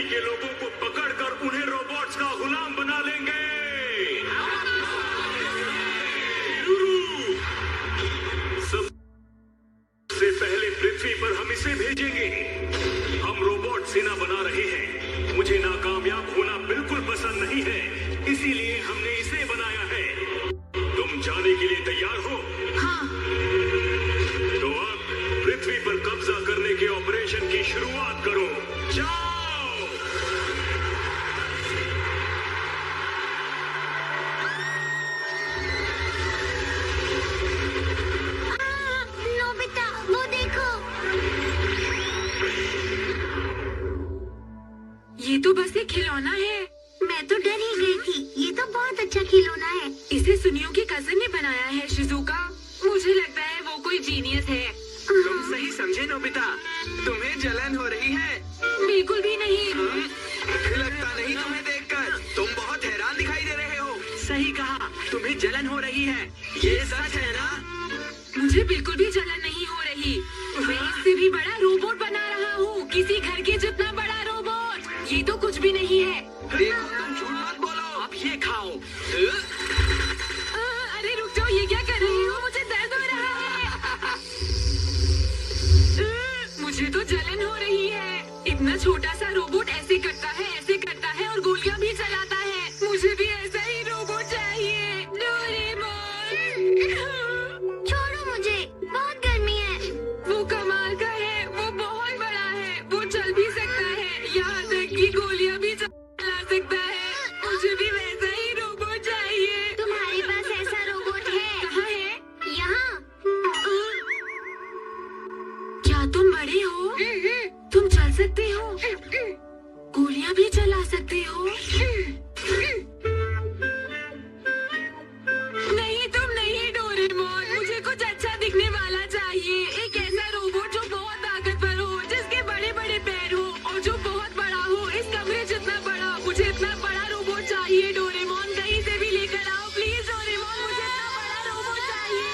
के लोगों को पकड़कर उन्हें रोबोट्स का गुलाम बना लेंगे। सबसे पहले पृथ्वी पर हम इसे भेजेंगे। हम रोबोट सेना बना रहे हैं। मुझे नाकामयाब होना बिल्कुल पसंद नहीं है, इसीलिए हमने इसे बनाया है। तुम जाने के लिए तैयार हो? हाँ। तो अब पृथ्वी पर कब्जा करने के ऑपरेशन की शुरुआत करो। जाओ। नोबिता, वो देखो। ये तो बस एक खिलौना है। मैं तो डर ही गई थी। ये तो बहुत अच्छा खिलौना है। इसे सुनियो की कजन ने बनाया है शिजुका। मुझे लगता है वो कोई जीनियस है। तुम सही समझे नोबिता। तुम्हें जलन हो रही है? बिल्कुल भी नहीं। लगता नहीं तुम्हें देखकर। तुम बहुत हैरान दिखाई दे रहे हो। सही कहा, तुम्हें जलन हो रही है। ये सच है ना? मुझे बिल्कुल भी जलन नहीं हो रही। मैं इससे भी बड़ा रोबोट बना रहा हूँ, किसी घर के जितना बड़ा रोबोट। ये तो कुछ भी नहीं है। देखो, तुम झूठ मत बोलो। अब ये खाओ। अरे रुक जाओ, ये क्या कर रही हो? मुझे दर्द हो रहा है। मुझे तो जलन हो रही है। इतना छोटा सा रोबोट ऐसे करता है और गोलियां भी चलाता है। मुझे भी ऐसा ही रोबोट चाहिए। डोरेमोन। छोड़ो मुझे, बहुत गर्मी है। वो कमाल का है, वो बहुत बड़ा है, वो चल भी सकता है, यहाँ तक कि गोलियां भी चला सकता है। मुझे भी वैसा ही रोबोट चाहिए। तुम्हारे पास ऐसा रोबोट है? कहाँ है? यहाँ। क्या तुम बड़े हो? तुम चल सकते हो? गोलियां भी चला सकते हो? नहीं, तुम नहीं डोरेमोन। मुझे कुछ अच्छा दिखने वाला चाहिए। एक ऐसा रोबोट जो बहुत ताकतवर हो, जिसके बड़े बड़े पैर हो और जो बहुत बड़ा हो, इस कमरे जितना बड़ा। मुझे इतना बड़ा रोबोट चाहिए डोरेमोन। कहीं से भी लेकर आओ प्लीज डोरेमोन। मुझे इतना बड़ा रोबोट चाहिए।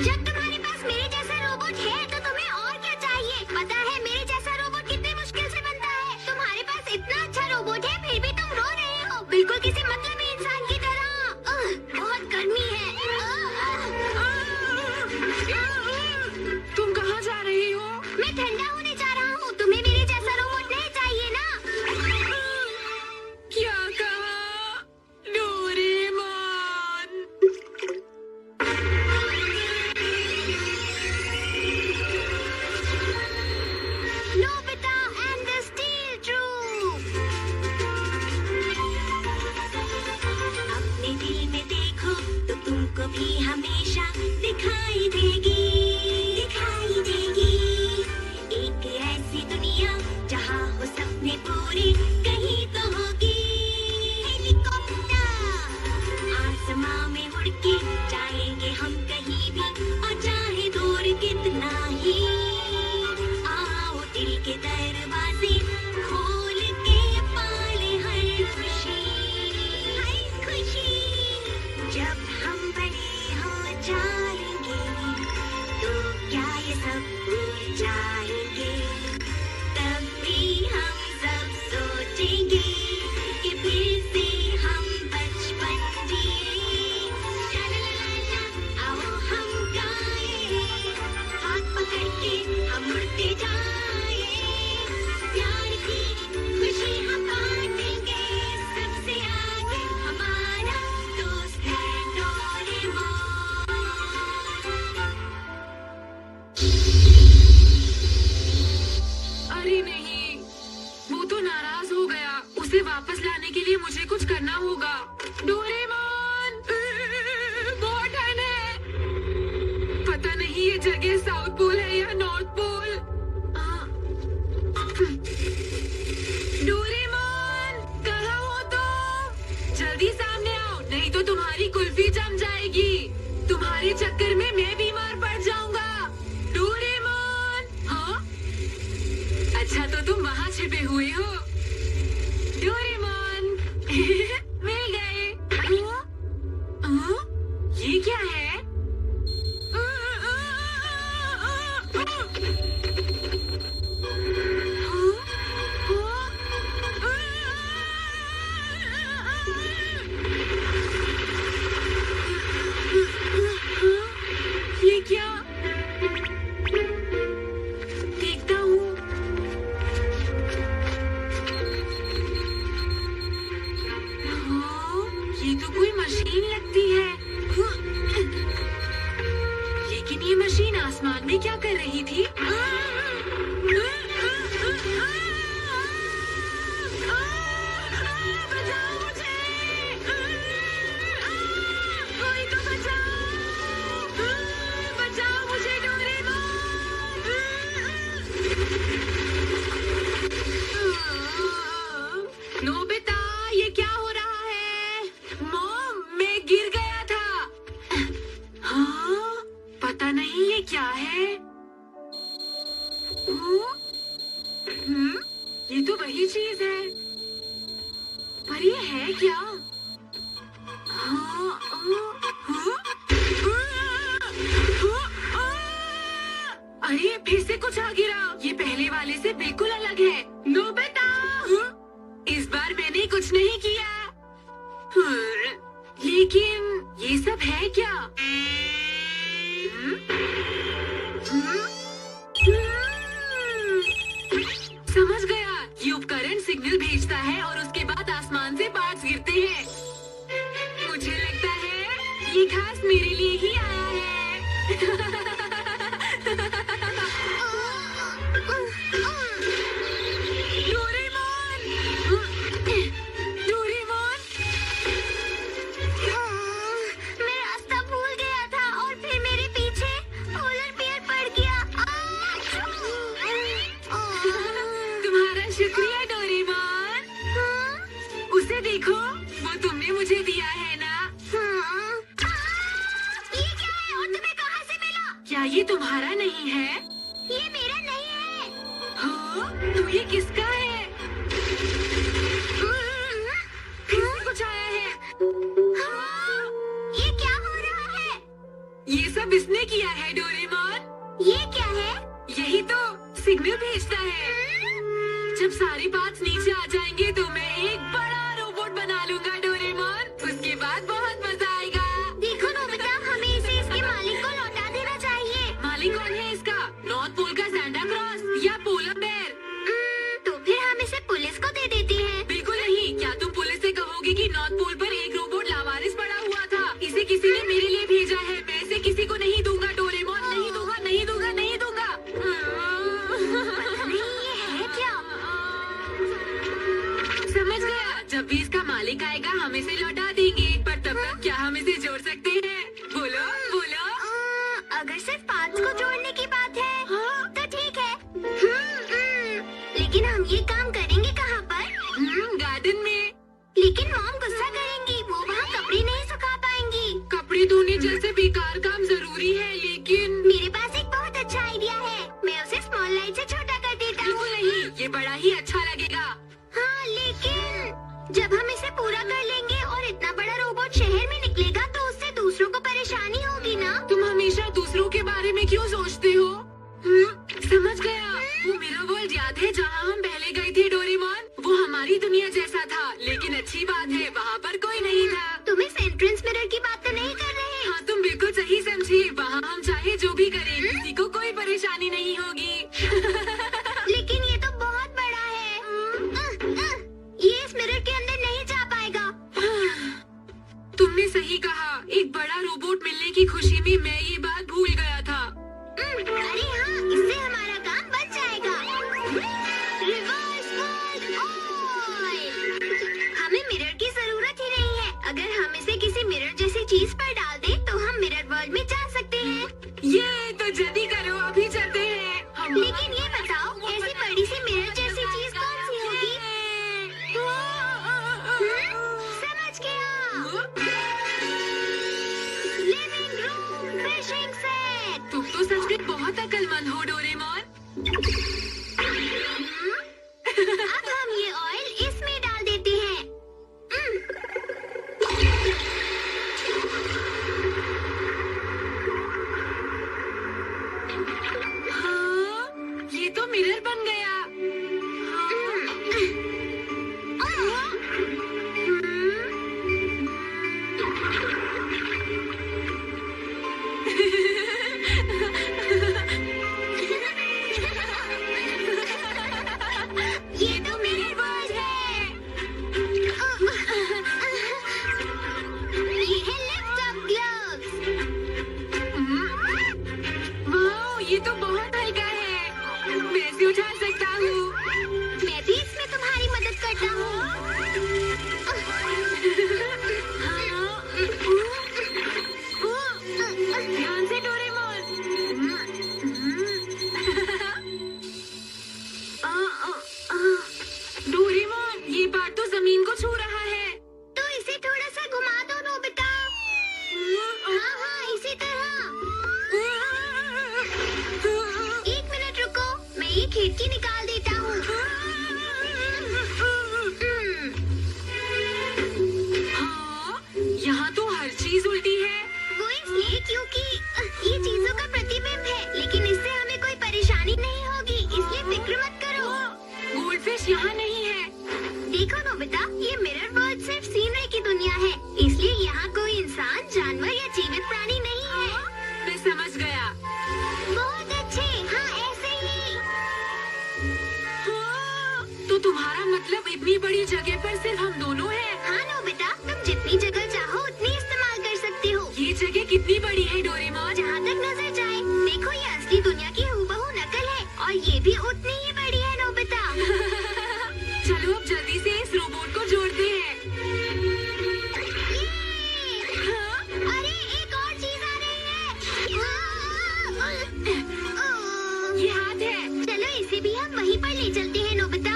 जब तुम्हारे पास मेरे जैसा रोबोट है तो तुम्हें और क्या चाहिए? पता है मेरे जैसा रोबोट कितने मुश्किल से बनता है। तुम्हारे पास इतना अच्छा रोबोट है, फिर भी तुम रो रहे हो, बिल्कुल किसी मतलबी इंसान की तरह। बहुत गर्मी है। तुम कहाँ जा रही हो? मैं ठंडा होने जा रहा हूँ। तुम्हें मेरे जैसा रोबोट नहीं चाहिए ना? क्या कहा? Doraemon. Nobita and the steel troop. अपने दिल में देखो तो तुमको भी हमेशा दिखाई देगी। एक ऐसी दुनिया जहाँ हो सपने पूरे, कहीं तो होगी हेलीकॉप्टर। आसमां में उड़ के जाएंगे हम कहीं भी, और चाहे दूर कितना ही। आओ दिल के दरवाजे खोल के पाले हर खुशी। जब हम बड़े हो जाएंगे तो क्या ये सब भूल जाएंगे? तब भी हम सब सोचेंगे कि फिर से हम बचपन जिए। ला आओ हम गाएं, हाथ पकड़ के हम उड़ते जाएं। प्यार की खुशी हम बांटेंगे, सबसे आगे हमारा दोस्त है डोरेमोन। अरे नहीं, वो तो नाराज हो गया। उसे वापस लाने के लिए मुझे कुछ करना होगा। डोरेमोन, बहुत ठंड है। पता नहीं ये जगह साउथ पोल है या नॉर्थ पोल। डोरेमोन, कहाँ हो तुम? जल्दी सामने आओ, नहीं तो तुम्हारी कुल्फी जम जाएगी। तुम्हारे चक्कर में मैं बीमार पड़ जाऊंगा। डोरेमोन। हाँ, अच्छा तो तुम वहाँ छिपे हुए हो। डोरेमोन। मिल गए। ये क्या है? ये तो वही चीज है, पर ये है क्या? हाँ, अरे फिर से कुछ आ गिरा। ये पहले वाले से बिल्कुल अलग है। नोबिता, इस बार मैंने कुछ नहीं किया। लेकिन ये सब है क्या? समझ गया, ये उपकरण सिग्नल भेजता है और उसके बाद आसमान से पार्ट्स गिरते हैं। मुझे लगता है ये खास मेरे लिए ही आया है। ये तुम्हारा नहीं है? ये मेरा नहीं है। हाँ? तो ये किसका है? फिर से कुछ आया है। हाँ, ये क्या हो रहा है? ये सब इसने किया है डोरेमोन। ये क्या है? यही तो सिग्नल भेजता है। जब सारे पार्ट्स नीचे आ जाएंगे तो मैं एक बड़ा रोबोट बना लूंगा डोरेमोन। उसके बाद बहुत मजा आएगा। देखो नोबिता, हमें इसे इसके मालिक को लौटा देना चाहिए। मालिक कौन है इसका? नॉर्थ पोल का सैंटा क्लॉज या पोलर बेयर? तो फिर हम इसे पुलिस को दे देते हैं। बिल्कुल नहीं। क्या तुम पुलिस से कहोगे कि नॉर्थ पोल पर एक रोबोट लावारिस पड़ा हुआ था? इसे किसी ने मेरे लिए भेजा है। मैं इसे किसी को नहीं दूंगा डोरेमोन। नहीं दूंगा, नहीं दूंगा, नहीं दूंगा। नहीं, ये है क्या? समझ गया, जब भी इसका मालिक आएगा हम इसे लौटा देंगे। पर तब तक क्या हम इसे जोड़ सकते हैं? बोलो बोलो। अगर सिर्फ पार्ट्स को जोड़ने की बात है, हाँ? तो ठीक है। लेकिन हम ये काम करेंगे कहाँ पर? गार्डन में। लेकिन मॉम गुस्सा करेंगी, वो वहाँ कपड़े नहीं सुखा पाएंगी। कपड़े धोने जैसे बेकार काम जरूरी है, लेकिन मेरे पास एक बहुत अच्छा आइडिया है। मैं उसे स्मॉल लाइट से छोटा कर देता हूँ। बिल्कुल नहीं, ये बड़ा ही अच्छा लगेगा। हाँ, लेकिन जब हम इसे पूरा कर लेंगे और इतना बड़ा रोबोट शहर में निकलेगा तो उससे दूसरों को परेशानी होगी ना? तुम हमेशा दूसरों के बारे में क्यों सोचते हो? समझ गया, वो मेरा वर्ल्ड याद है जहाँ हम पहले गए थे डोरेमोन? वो हमारी दुनिया जैसा था, लेकिन अच्छी बात है वहाँ पर कोई नहीं था। तुम इस एंट्रेंस मिरर की बात तो नहीं कर रहे? हाँ, तुम बिल्कुल सही समझे। वहाँ हम चाहे जो भी करें, किसी को कोई परेशानी नहीं होगी। लेकिन ये तो बहुत बड़ा है। ये इस मिरर के अंदर नहीं जा पाएगा। तुमने सही कहा, एक बड़ा रोबोट मिलने की खुशी में मैं ये बात भूल गया था। अरे हाँ, इससे हमारा काम बच जाएगा। Reverse world oil. हमें मिरर की जरूरत ही नहीं है। अगर हम इसे किसी मिरर जैसी चीज पर डाल दें, तो हम मिरर वर्ल्ड में जा सकते हैं। ये तो जल्दी करो, अभी चलते हैं। लेकिन ये बताओ, ऐसी बड़ी सी मिरर जैसी चीज कौन सी होगी? समझ गया। Living room fishing set. तुम तो सच में बहुत अक्लमंद हो डोरेमोन। अब हम ये ऑयल इसमें डाल देते हैं। हाँ, ये तो मिरर बन गया। ये तो मिरर वर्ल्ड है। ये है लिफ्ट अप ग्लव्स। वाह, ये तो बहुत हल्का है। मैं इसे उठा सकता हूँ। मैं भी इसमें तुम्हारी मदद करता हूँ। ध्यान से डोरेमोन। डोरेमोन, ये बात तो जमीन को छू रहा है। तो इसे थोड़ा सा घुमा दो नोबिता। हाँ हाँ, इसी तरह। एक मिनट रुको, मैं ये खिड़की निकाल देता हूँ। कुछ यहाँ नहीं है। देखो नोबिता, ये मिरर वर्ल्ड सिर्फ सीनरी की दुनिया है, इसलिए यहाँ कोई इंसान, जानवर या जीवित प्राणी नहीं है। मैं समझ गया। बहुत अच्छे, हाँ ऐसे ही। हाँ, तो तुम्हारा मतलब इतनी बड़ी जगह पर सिर्फ हम दोनों हैं? हाँ नोबिता, तुम जितनी जगह चाहो उतनी इस्तेमाल कर सकते हो। ये जगह कितनी बड़ी है डोरेमोन? जहाँ तक नजर जाए। देखो, ये असली दुनिया की हूबहू नकल है और ये भी उतनी ही बड़ी है नोबिता। चलो अब जल्दी से इस रोबोट को जोड़ते हैं। हाँ? अरे एक और चीज आ रही है। ये हाथ है। चलो इसे भी हम वहीं पर ले चलते हैं नोबिता।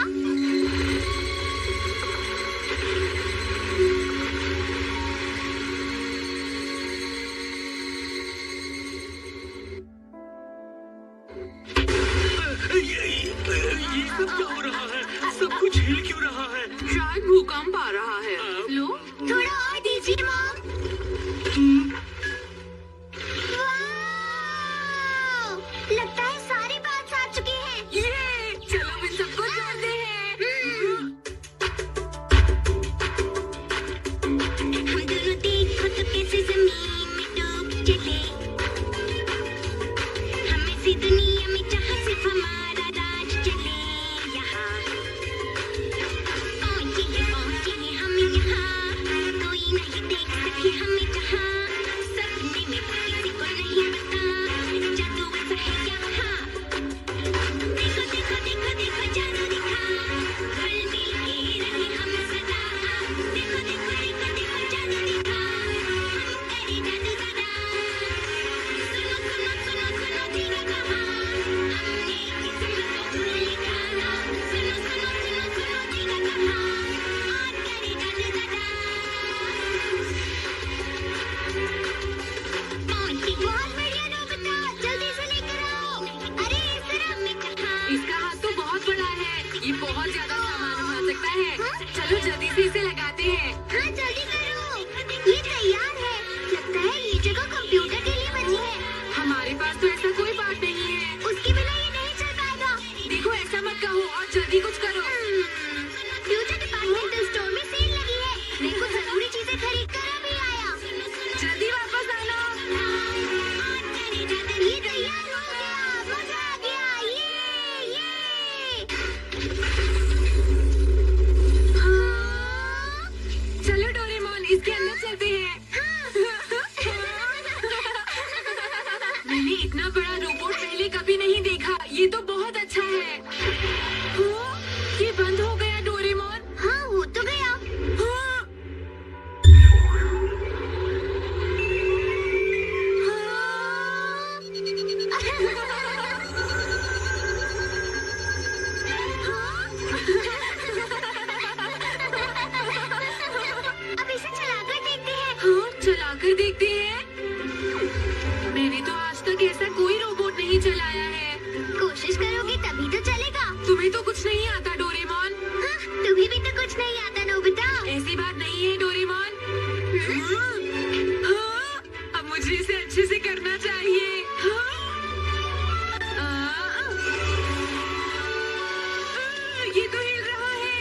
ये सब क्या हो रहा है? सब कुछ हिल क्यों रहा है? शायद भूकंप आ रहा है। लो, थोड़ा और दीजिए मॉम। वाव! लगता है सारे बात आ चुके हैं। ये चलो इन सबको जोड़ते हैं। हम दोनों देखो तो कैसे जमीन में डूब चले। हम ऐसी दुनिया में जहाँ सिर्फ हमारा राज चले। यहाँ पहुँचे हम यहाँ, कोई नहीं देख सके हमें जहाँ। सपने में किसी को नहीं पता, जादू ऐसा है यहाँ। देखो देखो देखो देखो जादू दिखा, घुल मिल के रहे हम सदा। देखो देखो देखो देखो जादू दिखा, हम करे जादू सदा। सुनो सुनो सुनो सुनो जीगा कहा, हमने किस्मत को खुद लिखा। सुनो सुनो सुनो सुनो जीगा कहा, और करे जादू सदा। पहुंची बहुत बढ़िया नोबिता, जल्दी से लेकर आओ। अरे इस तरफ में कहा। इसका हाथ तो बहुत बड़ा है, ये बहुत ज्यादा सामान उठा सकता है। चलो जल्दी से इसे लगाते हैं। हाँ जल्दी करो, ये तैयार है। लगता है ये जगह कंप्यूटर के लिए बनी है। हमारे पास तो ऐसा कोई बात नहीं है। उसके बिना ये नहीं चल पाएगा। देखो ऐसा मत कहो और जल्दी कुछ करो। फ्यूचर डिपार्टमेंटल स्टोर में सेल लगी है। मैं कुछ जरूरी चीजें खरीद कर अभी आया। जल्दी वापस आना। ये तैयार हो गया, मजा आ गया। ये हाँ? चलो डोरेमोन इसके अंदर चलते हैं। मैंने इतना बड़ा रोबोट पहले कभी नहीं देखा, ये तो बहुत अच्छा है। हाँ, ये बंद हो गया डोरेमोन। हाँ हो तो गया। हाँ, अब इसे चलाकर देखते हैं। हाँ, चलाकर देखते हैं। मैंने तो आज तक ऐसा कोई रोबोट नहीं चलाया है। कोशिश करोगे तभी तो चलेगा। तुम्हें तो कुछ नहीं आता डोरेमोन। हाँ, तुम्हें भी तो कुछ नहीं आता नोबिता। ऐसी बात नहीं है डोरेमोन। हाँ, अब मुझे इसे अच्छे से करना चाहिए। हाँ, ये तो हिल रहा है।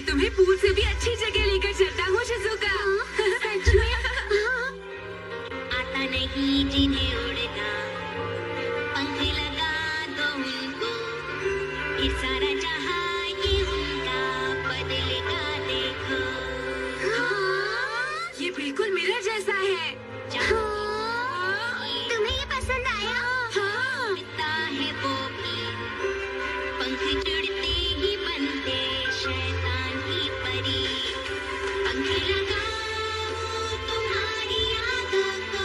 मैं तुम्हें पूल से भी अच्छी जगह लेकर चलता हूँ शिजुका। सच में? आता नहीं जिन्हें उड़ना, पंख लगा दो उनको, ये सारा जहां ये उनका बदलेगा देखो। ये बिल्कुल मेरा जैसा है। तुम्हें ये पसंद आया? हाँ। उड़ता है वो भी, पंख जुड़ते ही बनते शैतान की परी। पंख लगाओ तुम्हारी यादों को,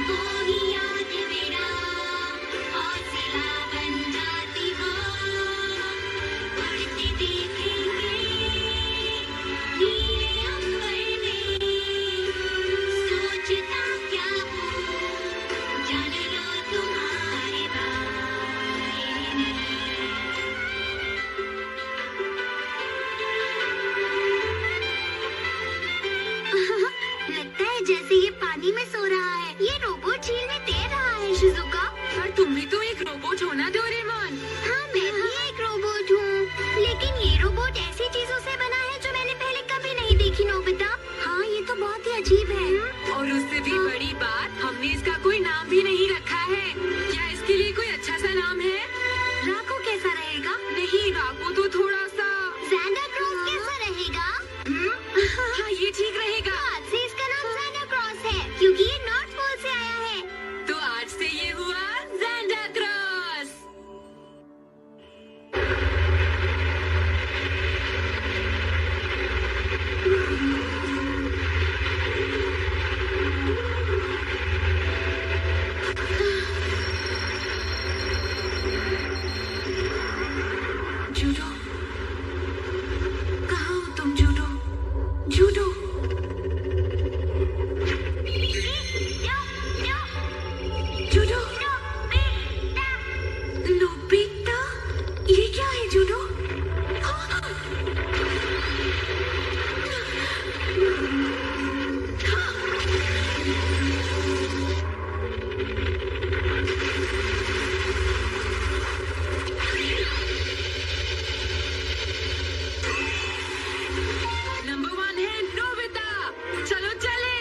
वो ही याद मेरा हौसला बन जाती हो। उड़ते देखेंगे नीले अंबर में, सोचता क्या हूँ जान लो तुम्हारे बारे में। लगता है जैसे ये पानी में सो रहा है। ये रोबोट झील में तैर रहा है शिजुका। पर तुम भी तो एक रोबोट हो ना डोरेमोन। हाँ, मैं भी एक रोबोट हूँ, लेकिन ये रोबोट ऐसी चीजों से बना है जो मैंने पहले कभी नहीं देखी नोबिता। हाँ, ये तो बहुत ही अजीब है। और उससे भी बड़ी बात, हमने इसका कोई नाम भी नहीं रखा है। क्या इसके लिए कोई अच्छा सा नाम है? राको कैसा रहेगा? नहीं, राको तो थोड़ा सा। ज़ैंडा क्रॉस कैसा रहेगा? हाँ, ये ठीक रहेगा। आज से इसका नाम ज़ैंडा क्रॉस है, क्योंकि ये नॉर्थ पोल से आया है। तो आज से ये हुआ ज़ैंडा क्रॉस। जूडो, कहाँ हो तुम जूडो? जूडो, जूडो, नोबिता, ये क्या है जूडो? नंबर 1 है नोबिता। चलो चले।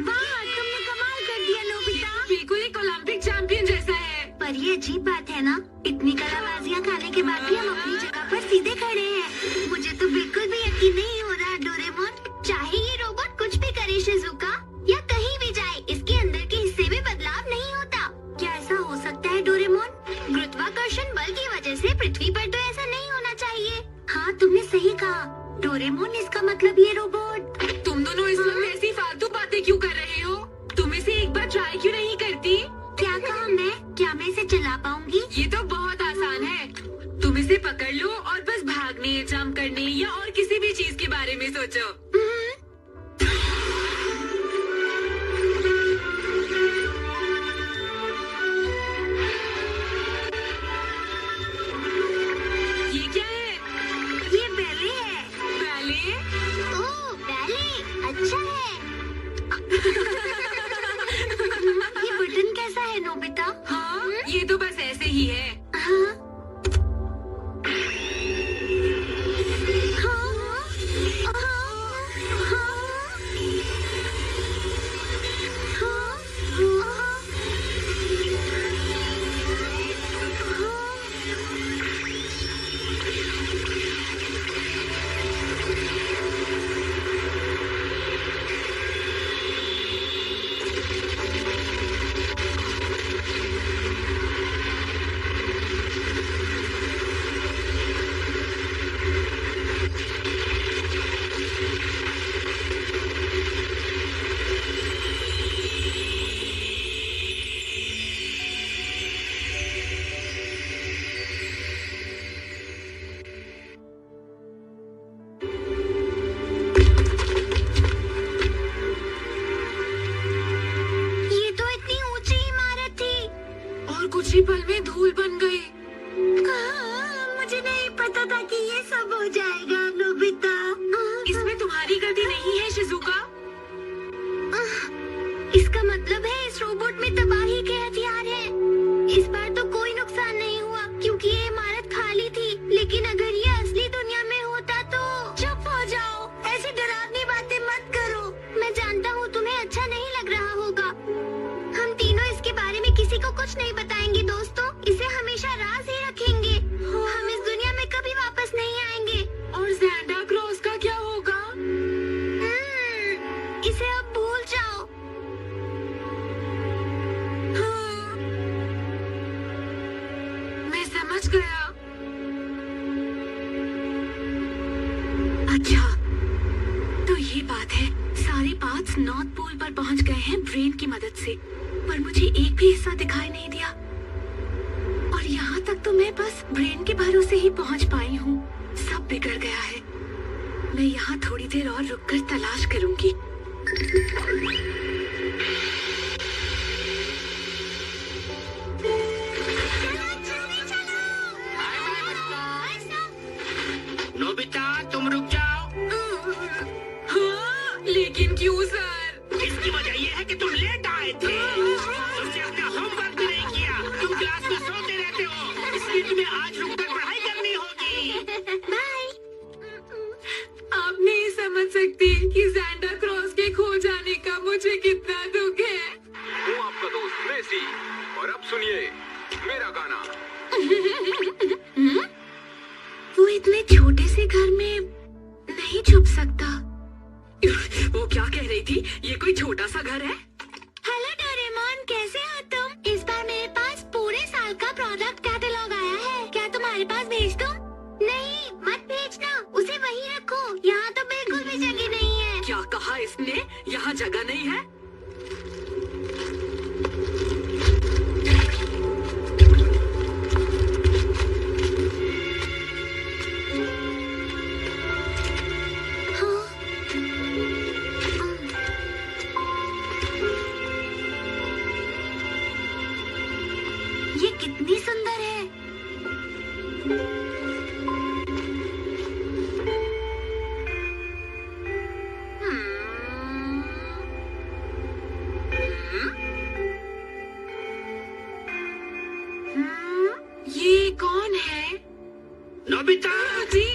वाह, तुमने कमाल कर दिया नोबिता। बिल्कुल एक ओलंपिक चैंपियन जैसा है। पर ये अजीब बात है ना, इतनी कलाबाजियाँ खाने के बाद भी हम अपनी जगह पर सीधे खड़े हैं। मुझे तो बिल्कुल भी यकीन नहीं हो रहा डोरेमोन। चाहे ये रोबोट कुछ भी करे शिजुका, या कहीं भी जाए, इसके अंदर के हिस्से में बदलाव नहीं होता। क्या ऐसा हो सकता है डोरेमोन? गुरुत्वाकर्षण बल की वजह से पृथ्वी पर तो ऐसा नहीं होना चाहिए। हाँ, तुमने सही कहा डोरेमोन। इसका मतलब ये रोबोट। तुम दोनों इस वक्त ऐसी फालतू बातें क्यों कर रहे हो? तुम इसे एक बार ट्राई क्यों नहीं करती? क्या कहा मैं? क्या मैं इसे चला पाऊंगी? ये तो बहुत आसान है। तुम इसे पकड़ लो और बस भागने, जंप करने या और किसी भी चीज के बारे में सोचो। ये क्या है? ये बैले है। बैले? ओह, बैले अच्छा है। ये बटन कैसा है नोबिता? हाँ, ये तो बस ऐसे ही है। हाँ? हाँ? हाँ? अच्छा, तो ये बात है। सारे पार्ट्स नॉर्थ पोल पर पहुंच गए हैं ब्रेन की मदद से, पर मुझे एक भी हिस्सा दिखाई नहीं दिया। और यहाँ तक तो मैं बस ब्रेन के भरोसे ही पहुंच पाई हूँ। सब बिगड़ गया है। मैं यहाँ थोड़ी देर और रुककर तलाश करूंगी। नोबिता, तुम रुक जाओ। हाँ, लेकिन क्यों सर? इसकी वजह यह है कि तुम लेट आए थे। तुमने अपना होमवर्क भी नहीं किया। तुम क्लास में सोते रहते हो, इसलिए तुम्हें आज रुककर पढ़ाई करनी होगी। बाय। आप नहीं समझ सकती कि सैंटा क्लॉज के खो जाने का मुझे कितना दुख है। हूँ आपका दोस्त मेसी, और अब सुनिए मेरा गाना। वो इतने छोटे से घर में नहीं छुप सकता। वो क्या कह रही थी? ये कोई छोटा सा घर है? हेलो डोरेमोन, कैसे हो तुम? इस बार मेरे पास पूरे साल का प्रोडक्ट कैटलॉग आया है। क्या तुम्हारे पास भेज दूं? नहीं, मत भेजना, उसे वहीं रखो। यहाँ तो बिल्कुल भी जगह नहीं है। क्या कहा इसने? यहाँ जगह नहीं है? ये कितनी सुंदर है। ये कौन है? नोबिता, जी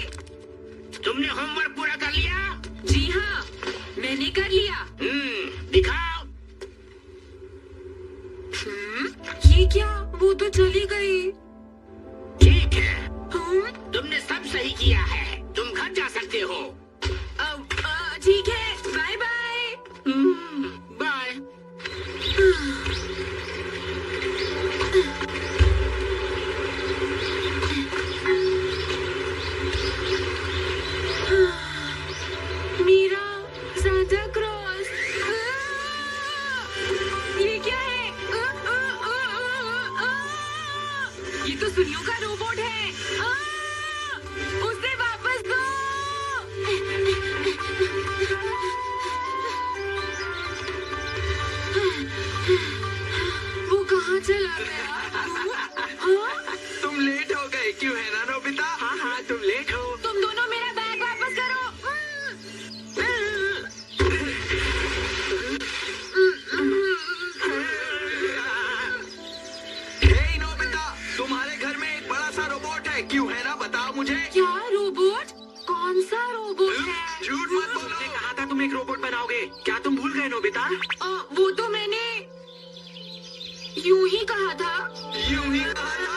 तुमने होमवर्क पूरा कर लिया? जी हाँ, मैंने कर लिया। दिखाओ। ये क्या? वो तो चली गई। ठीक है, तुमने सब सही किया है। तुम घर जा सकते हो। ठीक है, bye bye. Bye. Meera, Santa Claus. ये क्या है? ये तो सुनियो का रोबोट है। उसे वापस दो। वो कहाँ चला गया? हाँ? तुम लेट हो गए, क्यों है ना नोबिता? हाँ हाँ, तुम लेट हो। तुम दोनों मेरा बैग वापस करो। हे नोबिता, तुम्हारे घर में एक बड़ा सा रोबोट है, क्यों है ना? बताओ मुझे। क्या रोबोट? कौन सा रोबोट है? झूठ मत बोलो। मैंने कहा था तुम एक रोबोट बनाओगे। क्या तुम भूल गए नोबिता? वो तो मैंने यूं ही कहा था। यूं ही कहा था।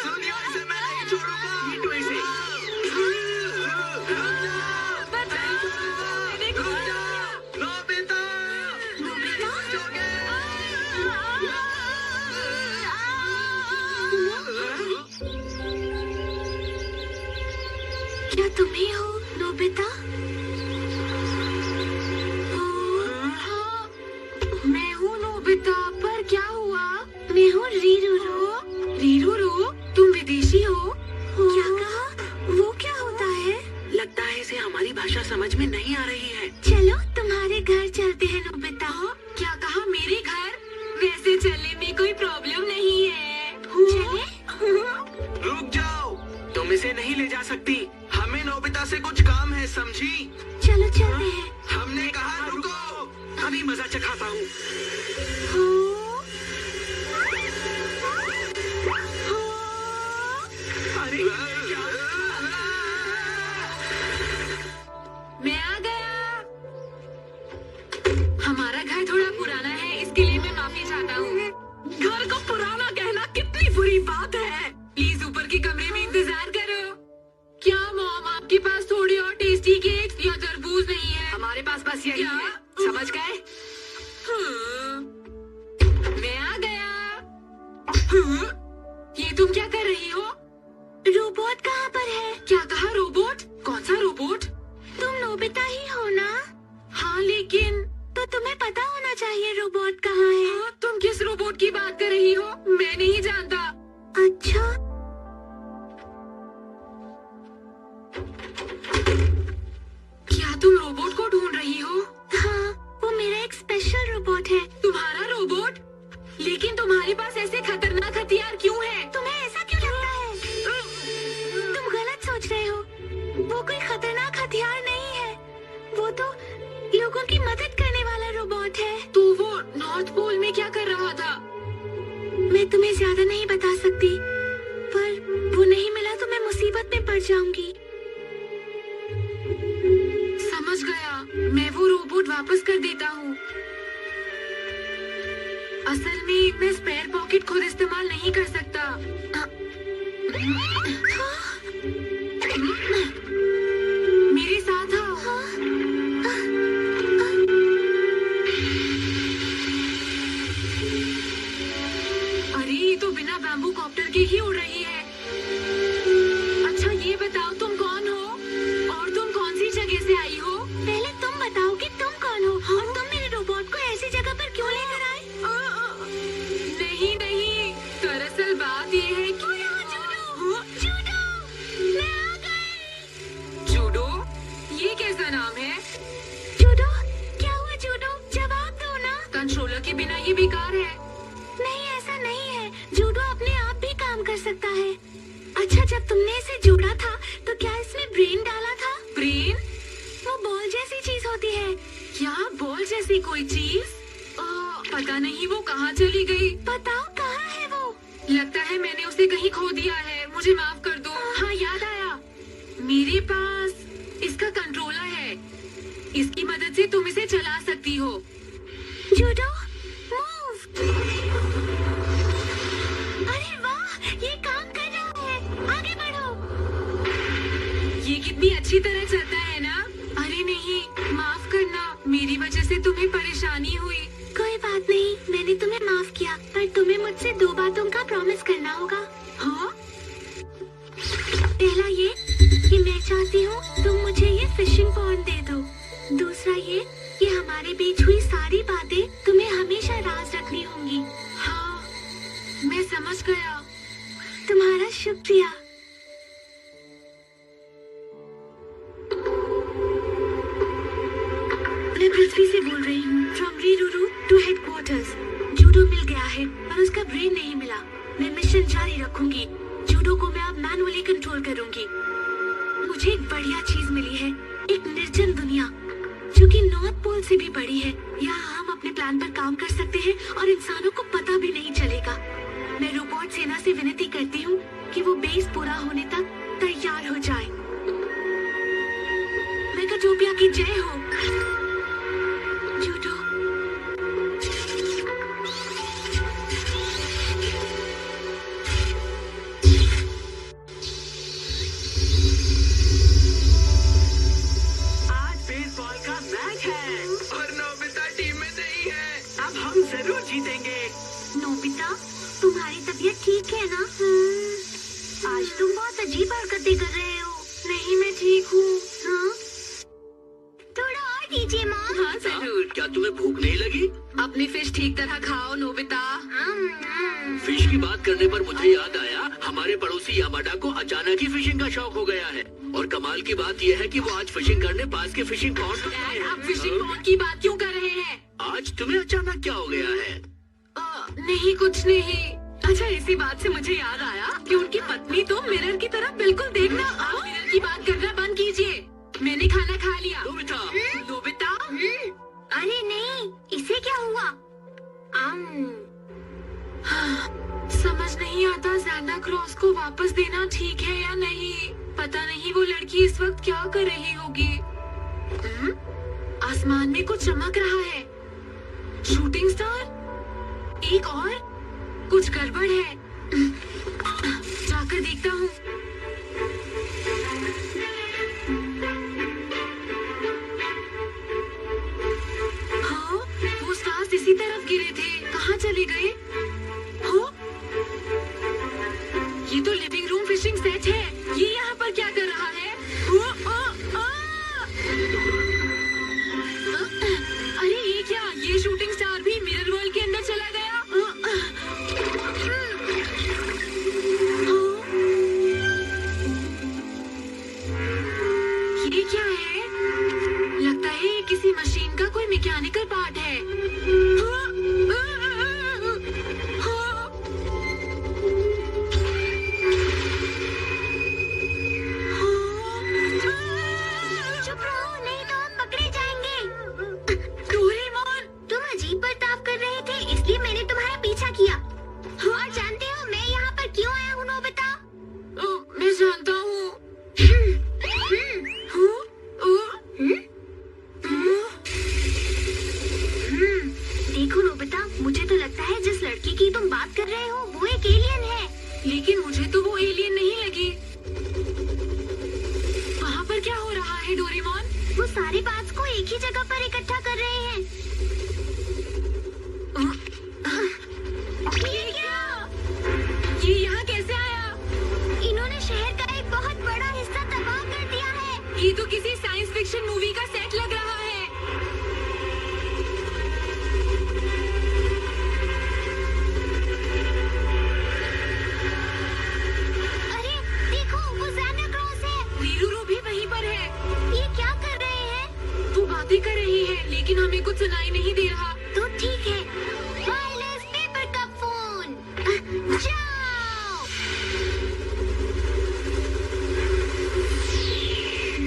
सुनियो, इसे मैं नहीं छोड़ूंगा। ये तो इसे। मैंने खो दिया। नोबिता, क्या तुम्ही हो नोबिता? हाँ, मैं हूँ नोबिता, पर क्या हुआ? मैं हूँ रीरूरू। रीरूरू, तुम विदेशी हो? क्या कहा? वो क्या होता है? लगता है इसे हमारी भाषा समझ में नहीं आ रही है। चलो तुम्हारे घर चलते हैं नोबिता। क्या कहा? मेरे घर? वैसे चलने में कोई प्रॉब्लम नहीं है। चले? रुक जाओ, तुम इसे नहीं ले जा सकती। हमें नोबिता से कुछ काम है, समझी? चलो चलते हैं। हमने कहा रुको, अभी मजा चखाता हूँ। अरे मैं आ गया। हमारा घर थोड़ा पुराना है, इसके लिए मैं माफी चाहता हूँ। घर को पुराना कहना कितनी बुरी बात है। प्लीज ऊपर के कमरे में इंतजार करो। क्या मॉम, आपके पास थोड़ी और टेस्टी केक या तरबूज नहीं है? हमारे पास बस यही है, समझ गए? मैं आ गया। ये तुम क्या कर रही हो? रोबोट कहाँ पर है? क्या कहा? रोबोट? कौन सा रोबोट? नोबिता ही हो ना? हाँ लेकिन तो तुम्हें पता होना चाहिए रोबोट कहाँ है। हाँ, तुम किस रोबोट की बात कर रही हो? मैं नहीं जानता। अच्छा, क्या तुम रोबोट को ढूंढ रही हो? हाँ, वो मेरा एक स्पेशल रोबोट है। तुम्हारा रोबोट? लेकिन तुम्हारे पास ऐसे खतरनाक हथियार क्यों हैं? तुम्हें ऐसा क्यों लगता है? तुम गलत सोच रहे हो। वो कोई खतरनाक हथियार नहीं है। वो तो लोगों की मदद करने वाला रोबोट है। तो वो नॉर्थ पोल में क्या कर रहा था? मैं तुम्हें ज्यादा नहीं बता सकती, पर वो नहीं मिला तो मैं मुसीबत में पड़ जाऊंगी। समझ गया, मैं वो रोबोट वापस कर देता हूँ। असल में मैं स्पेयर पॉकेट खुद इस्तेमाल नहीं कर सकता। मेरे साथ आओ। अरे ये तो बिना बैम्बू कॉप्टर के ही उड़ रही है। अच्छा ये बताओ तुम कौन हो और तुम कौन सी जगह से आई हो? पहले तुम बताओ कि तुम कौन हो और तुम मेरे रोबोट को ऐसी जगह पर क्यों लेकर आए? नहीं नहीं, दरअसल बात ये है कि जूडो, मैं आ गई। जूडो? ये कैसा नाम है? जूडो, क्या हुआ जूडो? जवाब दो ना। कंट्रोलर के बिना ये बेकार है। नहीं, ऐसा नहीं है। जूडो अपने आप भी काम कर सकता है। अच्छा, जब तुमने इसे जोड़ा था तो क्या इसमें ब्रेन डाला था? ब्रेन? वो बॉल जैसी चीज होती है। क्या बॉल जैसी कोई चीज? पता नहीं वो कहाँ चली गई। बताओ कहाँ है वो? लगता है मैंने उसे कहीं खो दिया है, मुझे माफ कर दो। हाँ याद आया, मेरे पास इसका कंट्रोलर है। इसकी मदद से तुम इसे चला सकती हो। Judo, move. अरे वाह, ये काम कर रहा है। आगे बढ़ो। ये कितनी अच्छी तरह चलता है ना? अरे नहीं, माफ करना, मेरी वजह से तुम्हें परेशानी हुई। कोई बात नहीं, मैंने तुम्हें माफ किया, पर तुम्हें मुझसे 2 बातों का प्रॉमिस करना होगा। हाँ? पहला ये कि मैं चाहती हूँ तुम मुझे ये फिशिंग पॉन्ड दे दो। दूसरा ये कि हमारे बीच हुई सारी बातें तुम्हें हमेशा राज रखनी होंगी। हाँ, मैं समझ गया। तुम्हारा शुक्रिया। मैं पृथ्वी से बोल रही हूँ, फ्रॉम रीरुरू टू हेडक्वार्टर्स। जूडो मिल गया है पर उसका ब्रेन नहीं मिला। मैं मिशन जारी रखूंगी। जूडो को मैं अब मैनुअली कंट्रोल करूंगी। मुझे एक बढ़िया चीज मिली है, एक निर्जन दुनिया जो कि नॉर्थ पोल से भी बड़ी है। यहाँ हम अपने प्लान पर काम कर सकते हैं और इंसानों को पता भी नहीं चलेगा। मैं रोबोट सेना से विनती करती हूँ कि वो बेस पूरा होने तक तैयार हो जाए। मेगाटोपिया की जय हो। जूडो, आज बेसबॉल का मैच है और नोबिता टीम में नहीं है। अब हम जरूर जीतेंगे। नोबिता, तुम्हारी तबीयत ठीक है ना? आज तुम बहुत अजीब हरकतें कर रहे हो। नहीं, मैं ठीक हूँ। हाँ? थोड़ा और दीजिए माँ। हाँ जरूर। क्या तुम्हें भूख नहीं लगी? अपनी फिश ठीक तरह खाओ नोबिता। फिश की बात करने पर मुझे याद आया, हमारे पड़ोसी यामाडा को अचानक ही फिशिंग का शौक हो गया है। और कमाल की बात यह है कि वो आज फिशिंग करने पास के फिशिंग पॉन्ड पे गए हैं। आप फिशिंग पॉन्ड की बात क्यों कर रहे हैं? आज तुम्हें अचानक क्या हो गया है? नहीं कुछ नहीं। अच्छा, इसी बात से मुझे याद आया कि उनकी पत्नी तो मिरर की तरफ बिल्कुल देखना। आप मिरर की बात करना बंद कीजिए। मैंने खाना खा लिया। Nobita, Nobita? अरे नहीं, इसे क्या हुआ? समझ नहीं आता सैंटा क्लॉज को वापस देना ठीक है या नहीं। पता नहीं वो लड़की इस वक्त क्या कर रही होगी। आसमान में कुछ चमक रहा है। Shooting star? एक और? कुछ गड़बड़ है। जाकर देखता हूँ। हाँ, वो स्टार्स इसी तरफ गिरे थे। कहाँ चले गए? हाँ? ये तो लिविंग रूम फिशिंग सेट है। ये यहाँ पर क्या कर रहा है? सारे पार्ट्स को एक ही जगह पर इकट्ठा कर रहे हैं। ये क्या? ये यहाँ कैसे आया? इन्होंने शहर का एक बहुत बड़ा हिस्सा तबाह कर दिया है। ये तो किसी साइंस फिक्शन मूवी का सेट लग रहा है। अरे देखो, वो ज़ाना क्रॉस है। रीरूरू भी वहीं पर है। ये क्या कर रहे हैं? वो बातें कर रही है लेकिन हमें कुछ सुनाई नहीं दे रहा। तो ठीक है। Wireless paper cup phone. जाओ।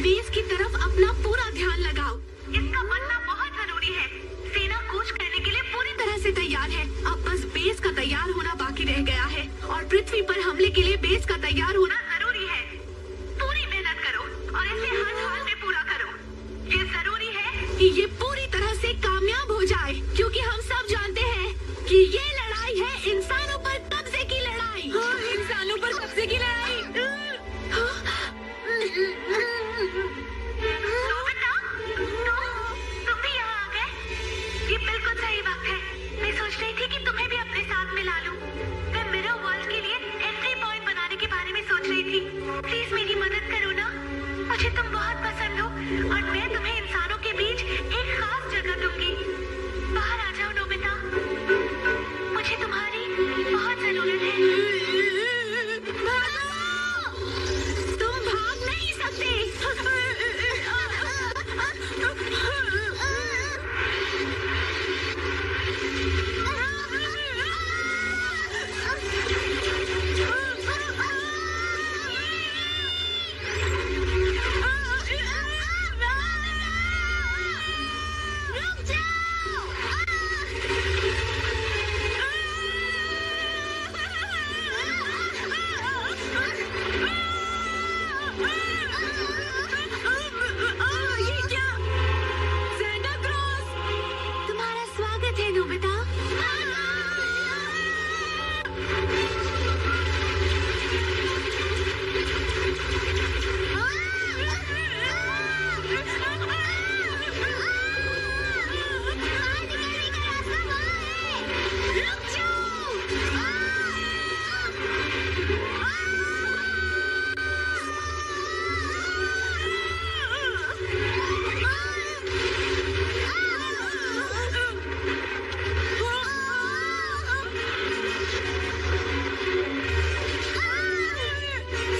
बेस की तरफ अपना पूरा ध्यान लगाओ। इसका बनना बहुत जरूरी है। सेना कूच करने के लिए पूरी तरह से तैयार है। अब बस बेस का तैयार होना बाकी रह गया है और पृथ्वी पर हमले के लिए बेस का तैयार होना जरूरी है। पूरी मेहनत करो और इसे हर हाल में पूरा करो। ये जरूरी है कि ये पूरी तरह से कामयाब हो जाए, क्योंकि हम सब जानते हैं कि ये लड़ाई है इंसानों पर कब्जे की लड़ाई। हाँ, इंसानों पर कब्जे की लड़ाई। नोबिता, तुम भी यहाँ आ गए। ये बिल्कुल सही वक्त है। मैं सोच रही थी कि तुम्हें भी अपने साथ मिला लूं। मैं मिरर वर्ल्ड के लिए एंट्री पॉइंट बनाने के बारे में सोच रही थी। प्लीज मेरी मदद करो ना। मुझे तुम बहुत पसंद हो और मैं तुम्हें इंसानों के बीच एक खास जगह दूंगी। बाहर आ जाओ नोबिता, मुझे तुम्हारी बहुत जरूरत है। तुम भाग नहीं सकते। रुक जाओ। ये क्या? ज़ाना क्रॉस! तुम्हारा स्वागत है नोबिता।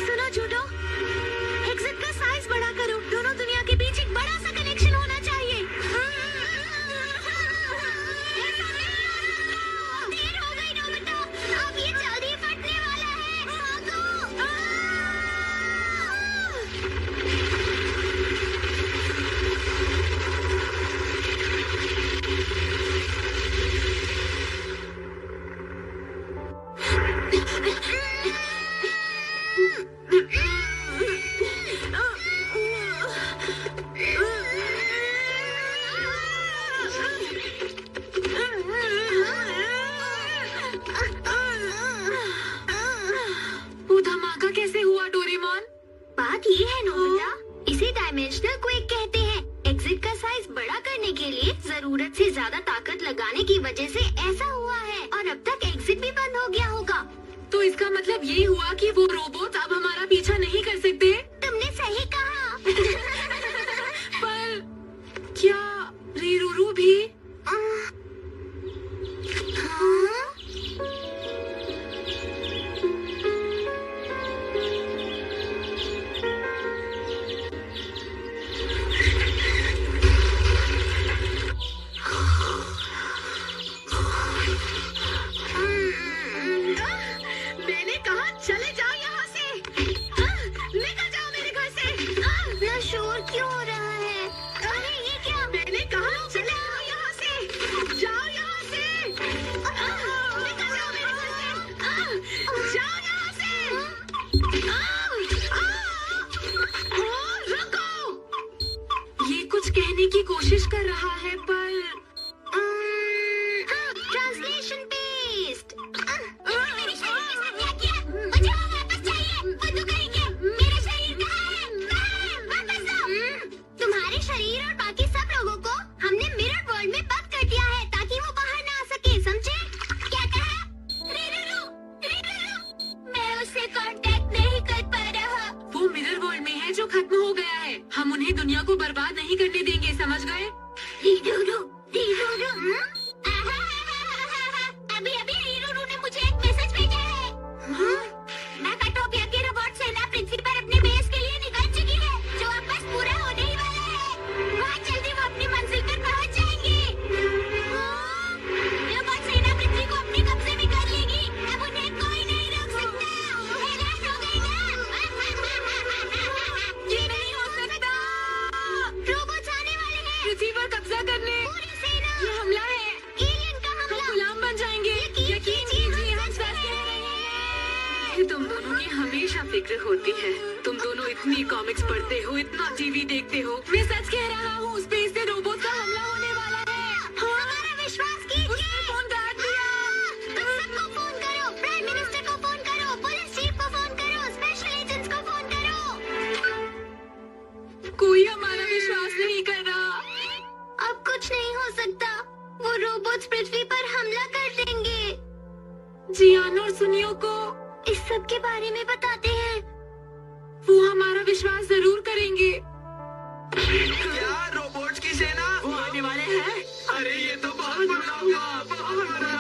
सुनो जूडो, एग्जिट का साइज बड़ा करो। दोनों दुनिया के बीच एक बड़ा सा कनेक्शन होना चाहिए। देर हो गई नोबिता, अब ये जल्दी फटने वाला है। भागो। वो धमाका कैसे हुआ डोरेमोन? बात ये है नोबिता, इसे डायमेंशनल क्वेक कहते हैं। एग्जिट का साइज बड़ा करने के लिए जरूरत से ज्यादा ताकत लगाने की वजह से ऐसा हुआ है और अब तक एग्जिट भी बंद हो गया होगा। तो इसका मतलब ये हुआ कि वो रोबोट अब हमारा पीछा नहीं कर सकते। तुमने सही कहा। पर क्या रीरूरू भी? हाँ? मैंने कहा चले जाओ यहाँ से। निकल जाओ मेरे घर से। इतना शोर क्यों हो रहा है? अरे ये क्या? मैंने कहा चले जाओ यहाँ से। जाओ यहाँ से। निकल जाओ मेरे घर से। जाओ यहाँ से। रुको। ये कुछ कहने की कोशिश कर रहा है पर ट्रांसलेशन पेस्ट। मेरे शरीर के साथ क्या किया? मुझे वो वापस चाहिए। बंदूक कहीं क्या? मेरा शरीर कहाँ है? वापस दो। तुम्हारे शरीर जो खत्म हो गया है। हम उन्हें दुनिया को बर्बाद नहीं करने देंगे, समझ गए? अभी हीरो ने मुझे एक मैसेज भेजा है। मैकाटोपिया की रोबोट सेना पृथ्वी पर अपने बेस के लिए निकल चुकी है, जो अब बस पूरा होने ही वाला है। बहुत जल्दी वो अपनी मंजिल पर पहुंच जाएंगे। रोबोट सेना पृथ्वी को अपने कब्जे में कर लेगी। अब उन्हें कोई नहीं रोक सकता। हैरान हो गई ना? ये नहीं हो सकता। रोबोट्स आने वाले हैं। पृथ्वी पर कब्जा करने। पूरी सेना। ये हमला है। एलियन का हम हमला। गुलाम बन जाएंगे। यकीन कीजिए, हम सच कह रहे हैं। तुम दोनों की हमेशा फिक्र होती है। तुम दोनों इतनी कॉमिक्स पढ़ते हो, इतना टीवी देखते हो। मैं सच कह रहा हूँ, स्पेस से रोबोट का हमला होने वाला है। हमारा विश्वास कीजिए। उसने फोन काट दिया। तुम सबको फोन करो, प्राइम मिनिस्टर को फोन करो, पुलिस चीफ को फोन करो, स्पेशल एजेंट्स को फोन करो। कोई हमारा विश्वास नहीं कर रहा। अब कुछ नहीं हो सकता। वो रोबोट्स पृथ्वी पर हमला कर देंगे। जियान और सुनियो को इस सब के बारे में बताते हैं। वो हमारा विश्वास जरूर करेंगे। क्या रोबोट्स की सेना वो आने वाले हैं? अरे ये तो बहुत बड़ा हुआ, बहुत बड़ा।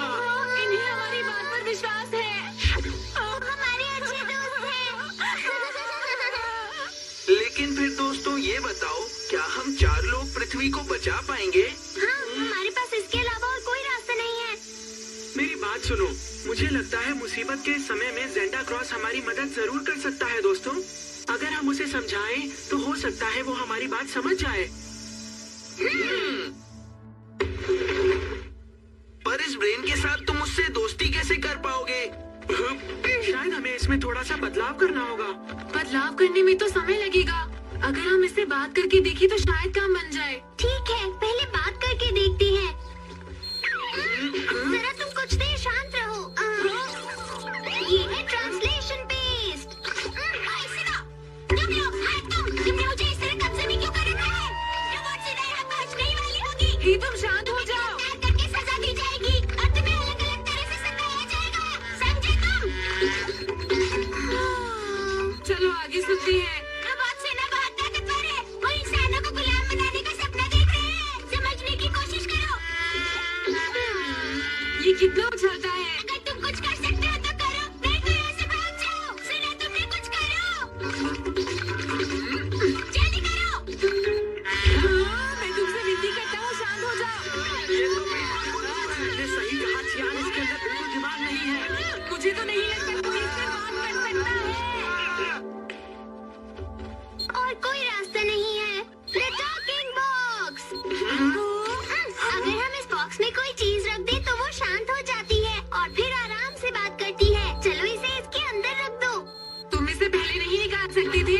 इन्हें हमारी बात पर विश्वास है। हमारे अच्छे दोस्त हैं। लेकिन फिर दोस्तों ये बताओ, क्या हम 4 लोग पृथ्वी को बचा पाएंगे? हाँ, हमारे पास इसके अलावा और कोई रास्ता नहीं है। मेरी बात सुनो, मुझे लगता है मुसीबत के समय में ज़ेंटा क्रॉस हमारी मदद जरूर कर सकता है दोस्तों। अगर हम उसे समझाएं तो हो सकता है वो हमारी बात समझ जाए। पर इस ब्रेन के साथ तुम उससे दोस्ती कैसे कर पाओगे? शायद हमें इसमें थोड़ा सा बदलाव करना होगा। बदलाव करने में तो समय लगेगा। अगर हम इससे बात करके देखें तो शायद काम बन जाए। ठीक है, पहले बात करके देखते हैं। जरा तुम कुछ देर शांत रहो। ये है ट्रांसलेशन पेस्ट। तुमने मुझे इस तरह कब्जे में क्यों कर रखा है? रोबोट सेना यहाँ पहुँचने ही वाली होगी। ही तुम शांत हो जाओ। तैयार करके सजा दी जाएगी और तुम्हें अलग-अलग तरह से सताया जाएगा। समझे तुम? चलो आगे सुनते हैं। रोबोट सेना बहुत ताकतवर है। वो इंसानों को गुलाम बनाने का सपना देख रहे हैं। समझने की कोशिश करो। ये कितना उछलता है। अगर तुम कुछ कर सकते हो तो करो, नहीं तो यहाँ से भाग जाओ। सुना तुमने? कुछ करो, जल्दी करो। मैं तुमसे विनती करता हूँ, शांत हो जाओ। मैंने सही कहा जियान, इसके अंदर बिल्कुल दिमाग नहीं है। मुझे तो नहीं लगता कोई इससे बात कर सकता है। और कोई रास्ता नहीं है। The talking box। अगर हम इस बॉक्स में कोई चीज रख दें तो वो शांत हो जाती है और फिर आराम से बात करती है। चलो इसे इसके अंदर रख दो। तुम इसे पहले नहीं निकाल सकती थी।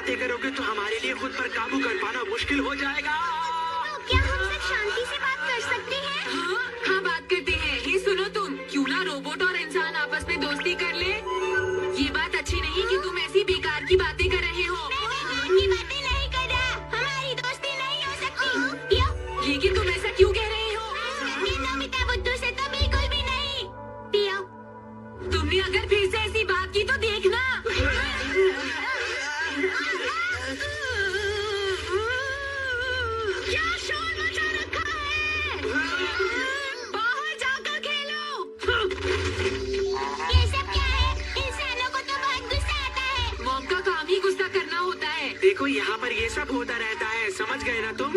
बातें करोगे तो हमारे लिए खुद पर काबू कर पाना मुश्किल हो जाएगा। तो क्या हम सब शांति से बात कर सकते हैं? हाँ बात करते हैं। ये सुनो तुम, क्यों ना रोबोट और इंसान आपस में दोस्ती कर ले? ये बात अच्छी नहीं कि तुम ऐसी बेकार की बातें कर रहे हो। मैं बेकार की बातें नहीं कर रहा। हमारी दोस्ती नहीं हो सकती। पियो। लेकिन तुम ऐसा क्यों कह रहे हो? ये नोबिता बुद्धू से तो बिल्कुल भी नहीं। पियो। तुमने अगर फिर से ऐसी बात की तो देखना। क्या शोर मचा रखा है? बाहर जाकर खेलो। ये सब क्या है? इंसानों को तो बहुत गुस्सा आता है। मॉम का काम ही गुस्सा करना होता है। देखो यहाँ पर ये सब होता रहता है, समझ गए ना तुम?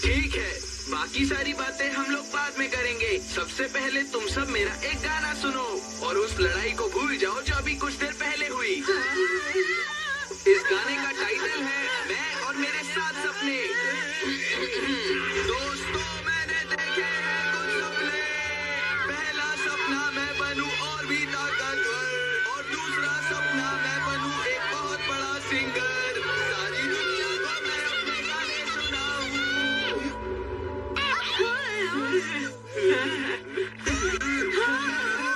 ठीक है, बाकी सारी बातें हम लोग बाद में करेंगे। सबसे पहले तुम सब मेरा एक गाना सुनो और उस लड़ाई को भूल जाओ जो अभी कुछ देर पहले हुई। इस गाने का टाइटल है मैं और मेरे 7 सपने। दोस्तों मैंने देखे हैं कुछ सपने। पहला सपना मैं बनूं और भी ताकतवर, और दूसरा सपना मैं बनूं एक बहुत बड़ा सिंगर। सारी दुनिया को मैं अपने गाने सुनाऊं।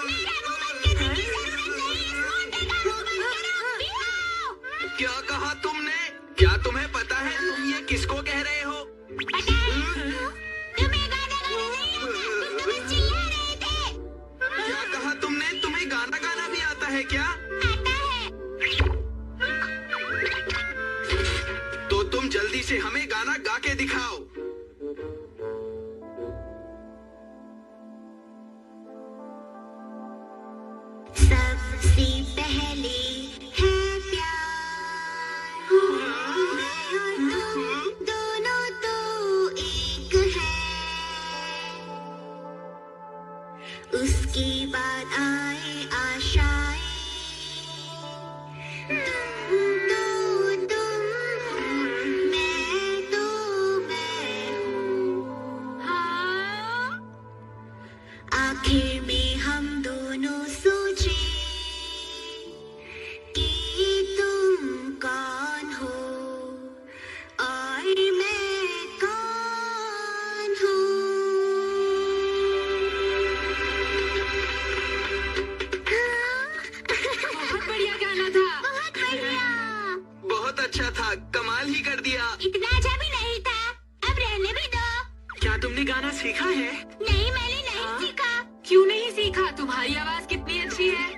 मेरा मुंह बंद करने की जरूरत नहीं है। इस मोटे का मुंह बंद करो। पियो। क्या कहा तुमने? क्या तुम्हें पता है तुम ये किसको कह रहे हो? पता है? तुम्हें गाना गाना नहीं आता। तुम तो बस चिल्ला रहे थे। क्या कहा तुमने? तुम्हें गाना गाना भी आता है क्या? आता है। तो तुम जल्दी से हमें गाना गा के दिखाओ। सबसे पहले है प्यार। मैं और तुम दोनों तो एक हैं। उसके बाद आए आशाएं। तुम तो तुम, मैं तो मैं हूँ। हाँ? आखिर में हम दोनों सोचे कि तुम कौन हो और मैं कौन हूँ। बहुत बढ़िया गाना था। बहुत बढ़िया। बहुत अच्छा था, कमाल ही कर दिया। इतना अच्छा भी नहीं था। अब रहने भी दो। क्या तुमने गाना सीखा है? नहीं, मैंने नहीं सीखा। क्यों नहीं सीखा? तुम्हारी आवाज कितनी अच्छी है।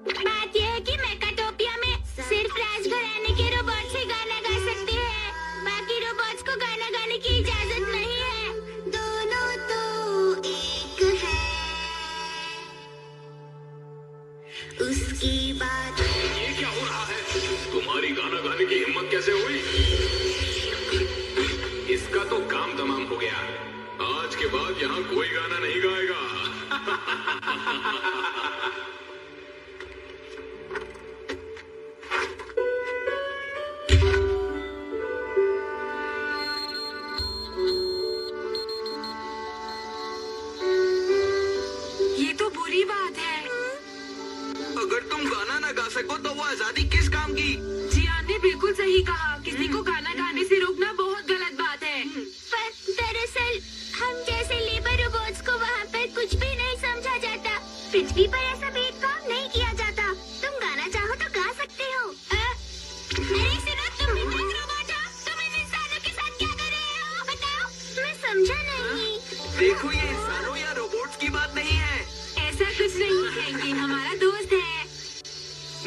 बात यह है कि मेकाटोपिया में सिर्फ राजघराने के रोबोट से गाना गा सकते हैं। बाकी रोबोट्स को गाना गाने की इजाजत नहीं है। दोनों तो एक है। उसके बाद ये क्या हो रहा है? तुम्हारी गाना गाने की हिम्मत कैसे हुई? इसका तो काम तमाम हो गया। आज के बाद यहाँ कोई गाना नहीं गाएगा। ये तो बुरी बात है। अगर तुम गाना ना गा सको तो वो आजादी किस काम की? जियान ने बिल्कुल सही कहा। किसी को गाना गाने से रोकना बहुत गलत बात है। पर दरअसल हम जैसे लेबर रोबोट्स को वहाँ पर कुछ भी नहीं समझा जाता। पृथ्वी पर ऐसा भेदभाव नहीं किया जाता। तुम गाना चाहो तो गा सकते हो। अरे सुनो, तुम भी तो एक रोबोट हो। तुम इन इंसानों के साथ क्या कर रहे हो? बताओ। मैं समझा नहीं। देखो ये इंसानों या रोबोट्स की बात नहीं है। ऐसा कुछ नहीं है, ये हमारा दोस्त है।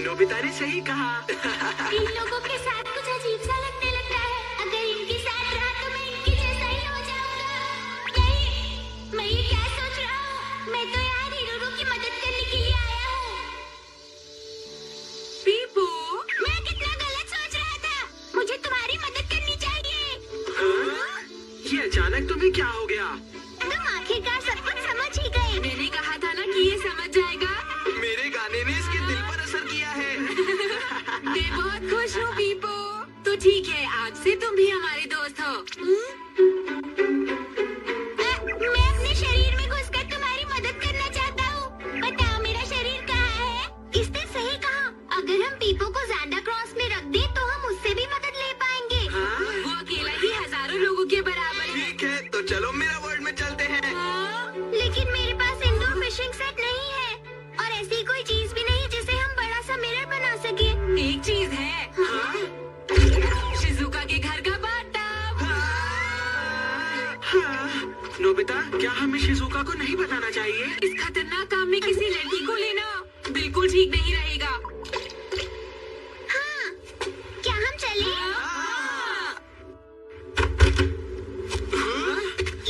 नोबिता ने सही कहा। इन लोगों के साथ कुछ अजीब सा लगने लगता है। अगर इनके साथ रहा तो मैं इनके जैसा ही हो जाऊंगा। नहीं, मैं ये क्या सोच रहा हूँ? मैं तो यहाँ हीरो की मदद करने के लिए आया हूँ। पीपू, मैं कितना गलत सोच रहा था। मुझे तुम्हारी मदद करनी चाहिए। ये अचानक तुम्हें क्या हो गया? तुम आखिरकार सब कुछ समझ ही गए। मैंने कहा था ना कि ये समझ जाएगा। मेरे गाने ने इसके दिल पर असर किया है। मैं बहुत खुश हूँ पीपू। तो ठीक है, आज से तुम भी हमारे दोस्त हो। मैं अपने शरीर में घुसकर तुम्हारी मदद करना चाहता हूँ। बताओ मेरा शरीर कहाँ है? नोबिता, क्या हमें शिजुका को नहीं बताना चाहिए? इस खतरनाक काम में किसी लड़की को लेना बिल्कुल ठीक नहीं रहेगा। हाँ, क्या हम चले?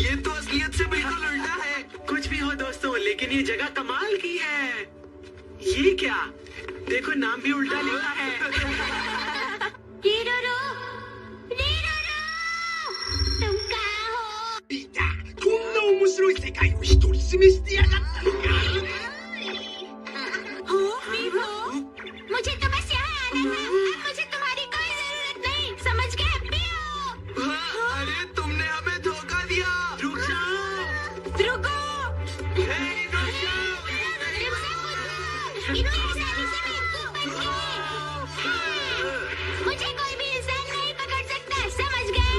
ये तो असलियत से बिल्कुल उल्टा है। कुछ भी हो दोस्तों, लेकिन ये जगह कमाल की है। ये क्या? देखो नाम भी उल्टा लिखा है। रीरोरो, रीरोरो, तुम कहाँ हो? こんな面白い世界を一人示してやがったのか。 हो वीवो, मुझे तो बस यहाँ आना था। अब मुझे तुम्हारी कोई जरूरत नहीं, समझ गए पियो? अरे तुमने हमें धोखा दिया। रुक जाओ। रुको। मुझे कोई भी इंसान नहीं पकड़ सकता, समझ गए?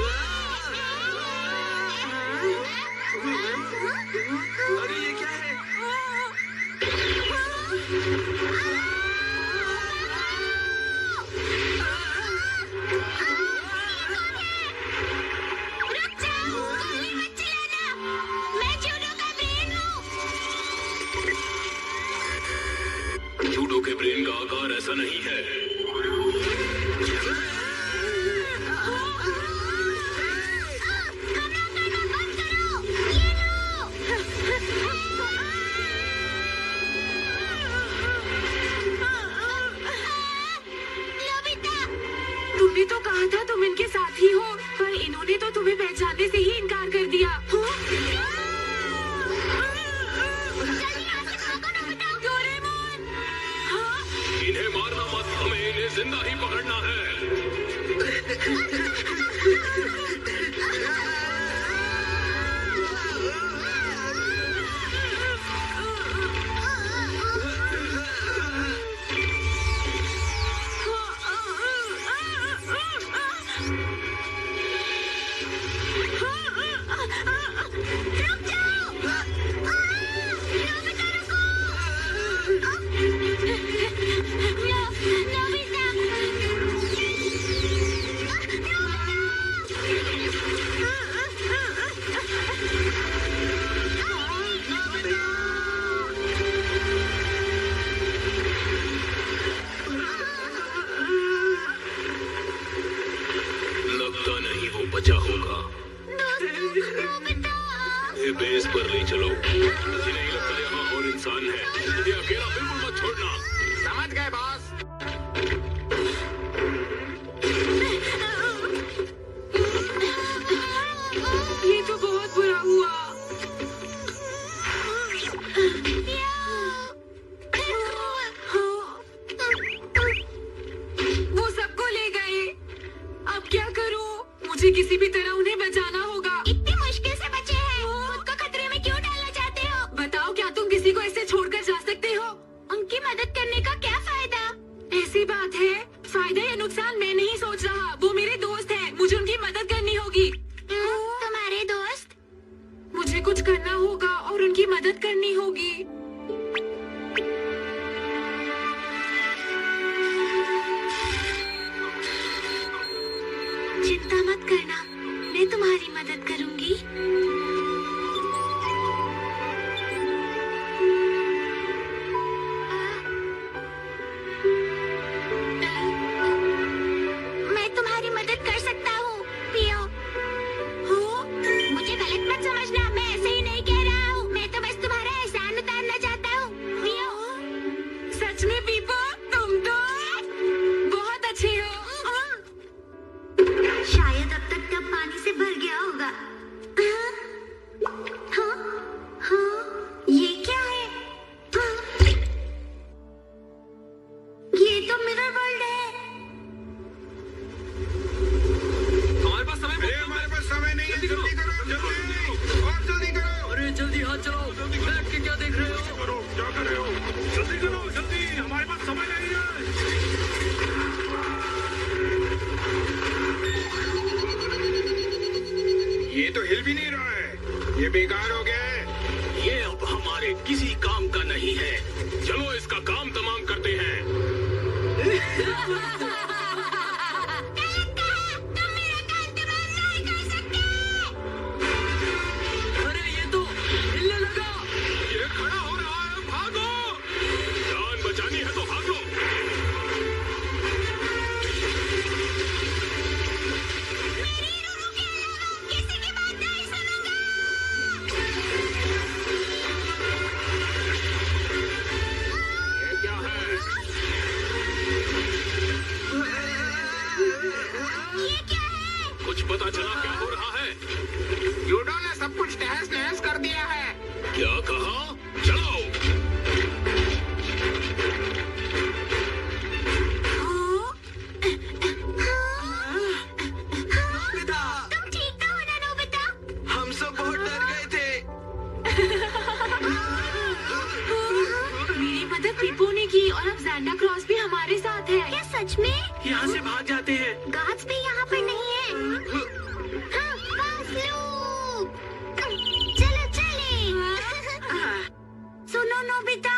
अरे ये क्या है? रुक जाओ, गोली मत चलाना। मैं जूडो का ब्रेन हूँ। जूडो के ब्रेन का आकार ऐसा नहीं है। हमला करना बंद करो। ये लो। नोबिता, तुमने तो कहा था तुम इनके साथी हो, पर इन्होंने तो तुम्हें पहचानने से ही इनकार कर दिया। जल्दी यहाँ से भागो नोबिता। डोरेमोन। हाँ? इन्हें मारना मत, हमें इन्हें जिंदा ही पकड़ना है। रुक जाओ। नोबिता रुको। नोबिता। लगता नहीं वो बचा होगा। नोबिता। ये बेस पर ले चलो। मुझे नहीं लगता यहाँ और इंसान है। ये अकेला बिल्कुल मत छोड़ना। समझ गए बॉस। ये तो बहुत बुरा हुआ। वो सबको ले गए। अब क्या करूं? मुझे किसी भी तरह उन्हें बचाना होगा। इतनी मुश्किल से बचे हैं, खुद को खतरे में क्यों डालना चाहते हो? बताओ, क्या तुम किसी को ऐसे छोड़कर जा सकते हो? उनकी मदद करने का क्या फायदा? ऐसी बात है, फायदा या नुकसान मैं नहीं सोच रहा। वो मेरे दोस्त हैं, मुझे उनकी मदद करनी होगी। तुम्हारे दोस्त? मुझे कुछ करना होगा और उनकी मदद करनी होगी। चिंता मत करना, मैं तुम्हारी मदद करूंगी। मैं तुम्हारी मदद कर सकता हूँ, पियो। मुझे गलत मत समझना, मैं ऐसे ही नहीं कह रहा हूँ। मैं तो बस तुम्हारा एहसान उतारना चाहता हूँ, पियो। सच में पीपो, तुम तो बहुत अच्छे हो। शायद अब तक टब पानी से भर गया होगा। हाँ, हाँ, ये क्या है? हाँ, ये तो मिरर वर्ल्ड है। हमारे पास समय नहीं है। जल्दी करो, जल्दी और जल्दी करो। अरे जल्दी हाथ चलाओ। बैठ के क्या देख रहे हो? क्या कर रहे हो? जल्दी करो, जल्दी। हमारे पास समय नहीं है। ये तो हिल भी नहीं रहा है। ये बेकार हो गया है। ये अब हमारे किसी काम का नहीं है। चलो इसका काम तमाम करते हैं। तुम मेरा काम तमाम नहीं कर सकते। अरे ये पीपो ने की और अब ज़ेंटा क्रॉस भी हमारे साथ है। क्या सच में? यहाँ से भाग जाते हैं। गार्ड्स भी यहाँ पर नहीं है। हाँ, पास लो। चलो चले। सुनो नोबिता,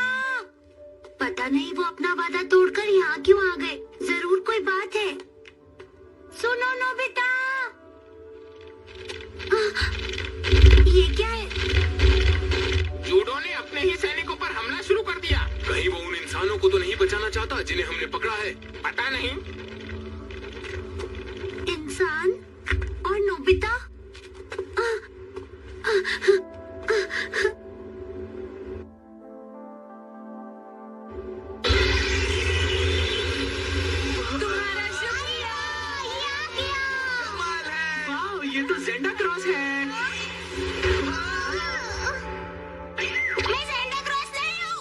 पता नहीं वो अपना वादा तोड़कर यहाँ क्यों आ गए। जरूर कोई बात है। सुनो नोबिता, ये क्या है? जूडो ने अपने ही सैनिकों पर हमला शुरू कर दिया। कहीं वो उन इंसानों को तो नहीं बचाना चाहता जिन्हें हमने पकड़ा है? पता नहीं। इंसान और नोबिता? तुम्हारा शुक्रिया। ये आ गया। कमाल है। वाह, ये तो ज़ेंटा क्रॉस है। मैं ज़ेंटा क्रॉस नहीं हूँ।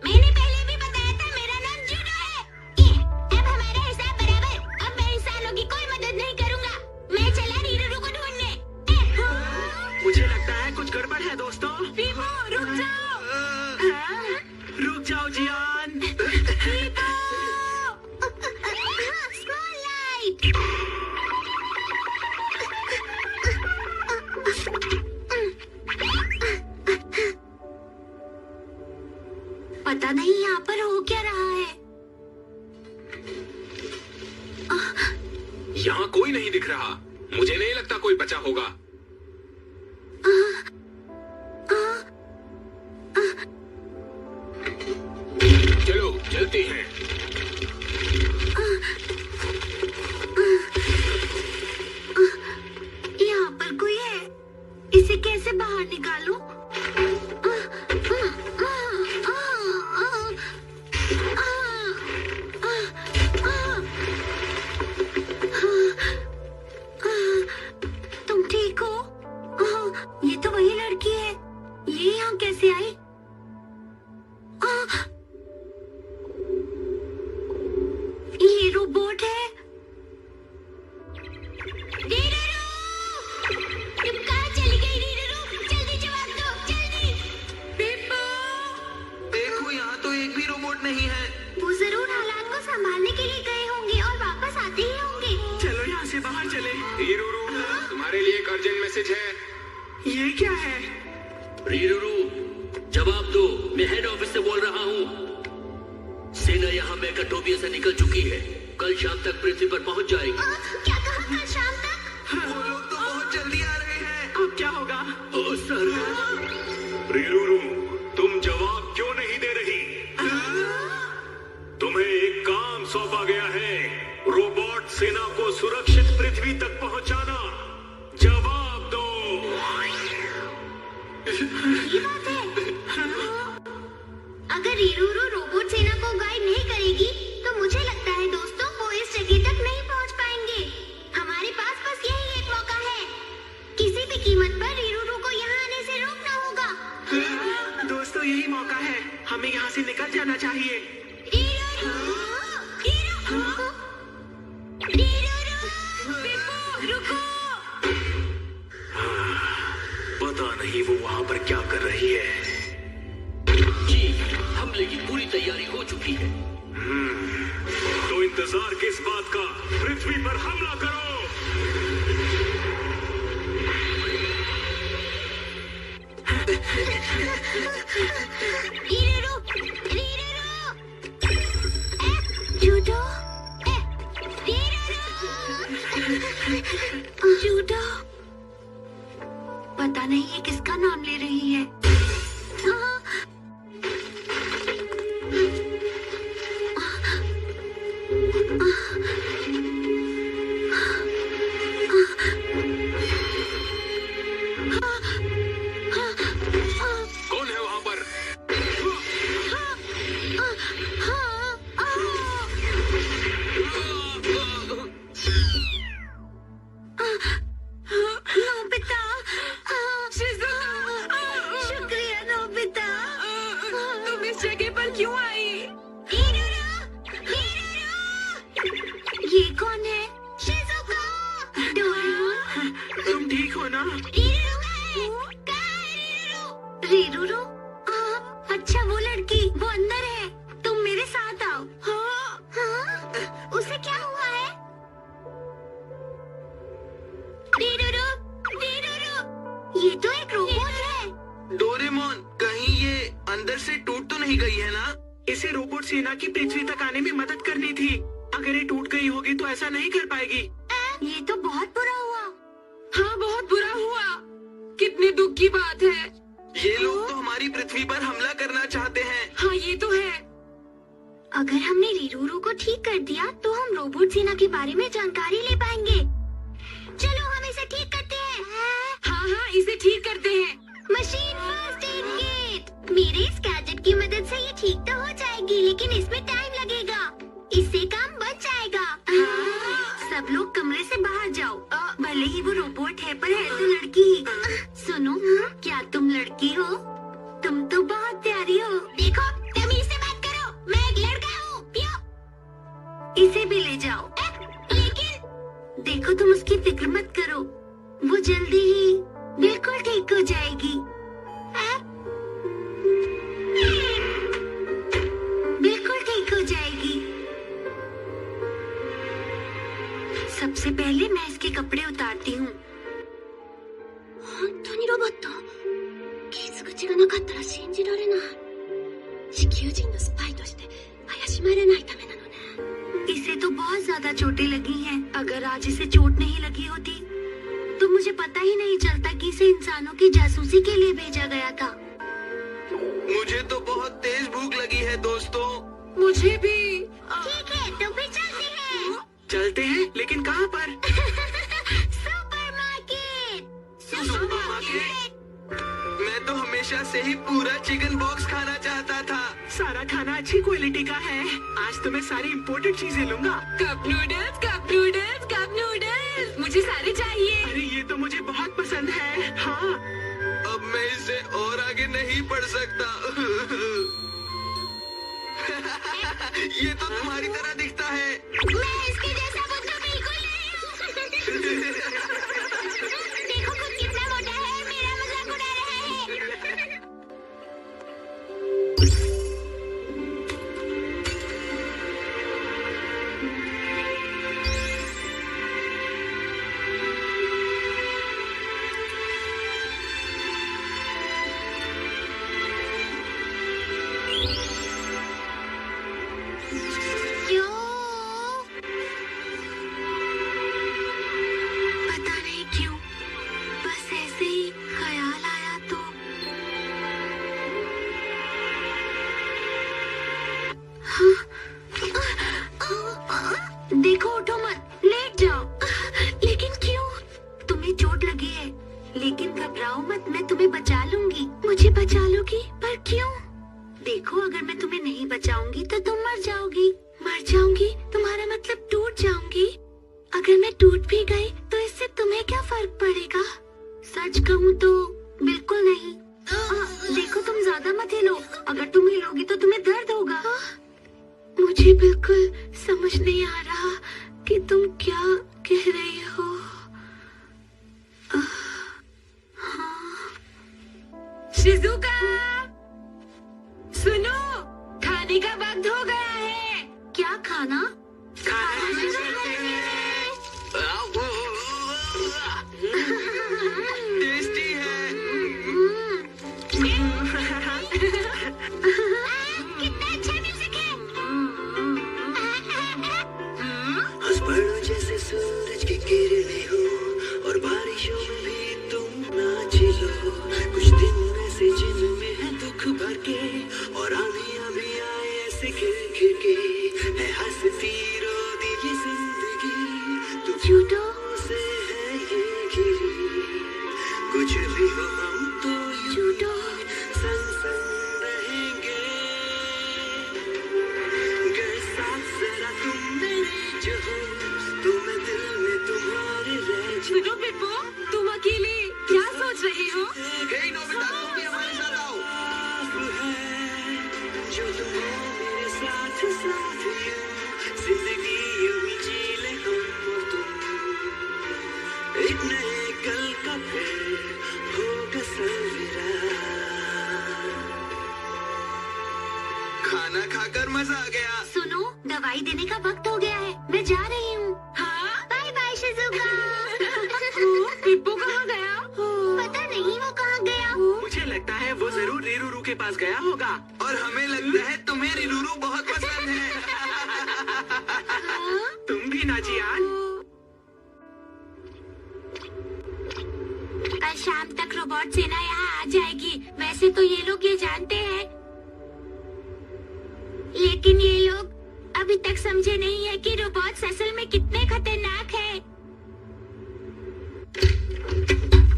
मैंने पहले भी बताया था मेरा नाम जूडो है। ये, अब हमारा हिसाब बराबर। अब मैं इंसानों की कोई मदद नहीं करूँगा। मैं चला रीरू को ढूंढने। मुझे लगता है कुछ गड़बड़ है दोस्तों। पीपो रुक जाओ। हाँ? रुक जाओ जियान। पीपो। Small light. पता नहीं यहाँ पर हो क्या रहा है। यहाँ कोई नहीं दिख रहा। मुझे नहीं लगता कोई बचा होगा। चलो चलते हैं। यहाँ पर कोई है। इसे कैसे बाहर निकालूं? तुम ठीक हो? ये तो वही लड़की है। ये यहाँ कैसे आई? ये रोबोट है। रीरू! तुम कहाँ चली गई रीरू? जल्दी जवाब दो, जल्दी! पीपो। देखो, यहाँ तो एक भी रोबोट नहीं है। वो जरूर हालात को संभालने के लिए गए होंगे और वापस आते ही होंगे। चलो यहाँ से बाहर चले। रीरू, तुम्हारे लिए एक अर्जेंट मैसेज है। ये क्या है? रीरू, जवाब दो। मैं हेड ऑफिस से बोल रहा हूँ। सेना यहाँ मेकाटोपिया से निकल चुकी है। कल शाम तक पृथ्वी पर पहुँच जाएगी। क्या कहा कल शाम तक? वो लोग तो बहुत जल्दी आ रहे हैं। अब क्या होगा? ओ सर, रीरू, तुम जवाब क्यों नहीं दे रही? तुम्हें एक काम सौंपा गया है। रोबोट सेना को सुरक्षित पृथ्वी तक पहुंचाना। जवाब दो। ये बात है। अगर रीरू रोबोट सेना को गाइड नहीं करेगी तो मुझे लगता है दोस्तों वो इस जगह तक नहीं पहुंच पाएंगे। हमारे पास बस यही एक मौका है। किसी भी कीमत पर रीरू को यहाँ आने से रोकना होगा। दोस्तों, यही मौका है। हमें यहाँ से निकल जाना चाहिए। रीरू! रीरू! रीरू! पीपो रुको। पता नहीं वो वहां पर क्या कर रही है। जी, हमले की पूरी तैयारी हो चुकी है। तो इंतजार किस बात का? पृथ्वी पर हमला करो। रीरू! रीरू! जूडो! रीरू! जूडो! पता नहीं ये किसका नाम ले रही है। कौन है वहां पर? नहीं गई है ना? इसे रोबोट सेना की पृथ्वी तक आने में मदद करनी थी। अगर ये टूट गई होगी तो ऐसा नहीं कर पाएगी। ये तो बहुत बुरा हुआ। हाँ बहुत बुरा हुआ। कितने दुख की बात है। ये लोग तो हमारी पृथ्वी पर हमला करना चाहते हैं। हाँ ये तो है। अगर हमने रीरूरू को ठीक कर दिया तो हम रोबोट सेना के बारे में जानकारी ले पाएंगे। चलो हम इसे ठीक करते हैं। हाँ हाँ इसे ठीक करते हैं। Machine first aid kit. मेरे इस गैजेट की मदद से ये ठीक तो हो जाएगी, लेकिन इसमें टाइम लगेगा। इससे काम बच जाएगा। सब लोग कमरे से बाहर जाओ। भले ही वो रोबोट है पर है तो लड़की ही। सुनो, क्या तुम लड़की हो? तुम तो बहुत प्यारी हो। देखो तमीज से बात करो, मैं एक लड़का हूँ। इसे भी ले जाओ। लेकिन देखो तुम उसकी फिक्र मत करो, वो जल्दी ही बिल्कुल ठीक हो जाएगी। बिल्कुल ठीक हो जाएगी। सबसे पहले मैं इसके कपड़े उतारती हूँ। 本当にロボット。傷口がなかったら信じられない。地球人のスパイとして怪しまれないためなのね。इसे तो बहुत ज्यादा चोटें लगी हैं। अगर आज इसे चोट नहीं लगी होती तो मुझे पता ही नहीं चलता कि इसे इंसानों की जासूसी के लिए भेजा गया था। मुझे तो बहुत तेज भूख लगी है दोस्तों। मुझे भी। ठीक है तो फिर चलते हैं। चलते हैं, लेकिन कहाँ पर? सुपरमार्केट। मैं तो हमेशा से ही पूरा चिकन बॉक्स खाना चाहता था। सारा खाना अच्छी क्वालिटी का है। आज तो मैं सारी इम्पोर्टेड चीजें लूंगा। Cup noodles, cup noodles, cup noodles. मुझे सारे चाहिए। अरे ये तो मुझे बहुत पसंद है। हाँ अब मैं इसे और आगे नहीं बढ़ सकता। ये तो तुम्हारी तरह दिखता है। मैं इसके जैसा बुद्धू बिल्कुल नहीं हूँ। देखो खुद कितना मोटा है, मेरा मजाक उड़ा रहा है। क्यों? पता नहीं क्यों, बस ऐसे ही ख्याल आया तो। देखो उठो मत, लेट जाओ। लेकिन क्यों? तुम्हें चोट लगी है, लेकिन घबराओ मत, मैं तुम्हें बचा लूंगी। मुझे बचा लोगी? पर क्यों? देखो अगर मैं तुम्हें नहीं बचाऊंगी तो तुम मर जाओगी। मर जाऊंगी तुम्हारा मतलब टूट जाऊंगी। अगर मैं टूट भी गई तो इससे तुम्हें क्या फर्क पड़ेगा? सच कहूँ तो बिल्कुल नहीं। देखो तुम ज्यादा मत हिलो, अगर तुम हिलोगी तो तुम्हें दर्द होगा। मुझे बिल्कुल समझ नहीं आ रहा कि तुम क्या कह रही हो। शिजुका, सुनो, खाने का वक्त हो गया है। क्या खाना? खाना शुरू करते हैं। टेस्टी है। कितना अच्छा म्यूजिक है। हंसपड़ो जैसे सूरज की किरणें हो और बारिशों में भी तुम नाच लो। कुछ दिन ऐसे जिनमें है दुख भर के और आंधियां भी आए ऐसे खिल खिल के। है हंसती रोती ये जिंदगी, झूठो तुझसे है ये घिरी। कुछ भी हो हम तो झूठो संग संग रहेंगे। गर साथ जरा तुम मेरे जो हो, तो मैं दिल में तुम्हारे रह जाऊं। सुनो पिप्पू, तुम अकेले क्या सोच रहे हो? हे नोबिता, तुम भी हमारे साथ आओ। जो तुम हो मेरे साथ साथ यूं, जिंदगी यूं ही जी ले हम और तुम। एक नए कल का फिर होगा सवेरा। खाना खाकर मजा आ गया। सुनो, दवाई देने का वक्त हो गया है, मैं जा रही हूँ। हाँ? Bye bye Shizuka. पिप्पू कहाँ गया? पता नहीं वो कहाँ गया। मुझे लगता है वो जरूर रीरूरू के पास गया होगा। और हमें लगता ये लोग ये जानते हैं, लेकिन ये लोग अभी तक समझे नहीं है कि रोबोट्स असल में कितने खतरनाक हैं।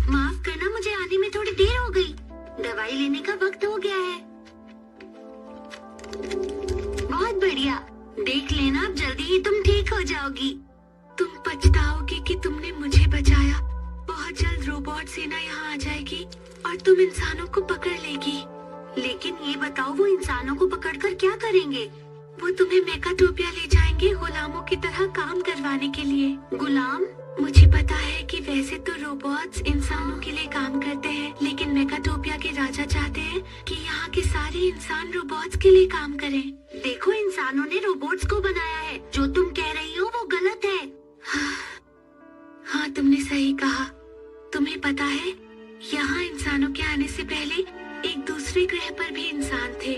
माफ करना, मुझे आने में थोड़ी देर हो गई। दवाई लेने का वक्त हो गया है। बहुत बढ़िया, देख लेना अब जल्दी ही तुम ठीक हो जाओगी। तुम पछताओगी कि तुमने मुझे बचाया। बहुत जल्द रोबोट सेना यहाँ आ जाएगी और तुम इंसानों को पकड़ लेगी। लेकिन ये बताओ, वो इंसानों को पकड़कर क्या करेंगे? वो तुम्हें मेकाटोपिया ले जाएंगे गुलामों की तरह काम करवाने के लिए। गुलाम? मुझे पता है कि वैसे तो रोबोट्स इंसानों के लिए काम करते हैं, लेकिन मेकाटोपिया के राजा चाहते हैं कि यहाँ के सारे इंसान रोबोट्स के लिए काम करें। देखो, इंसानों ने रोबोट्स को बनाया है। जो तुम कह रही हो वो गलत है। हाँ, तुमने सही कहा। तुम्हें पता है, यहाँ इंसानों के आने से पहले एक दूसरे ग्रह पर भी इंसान थे।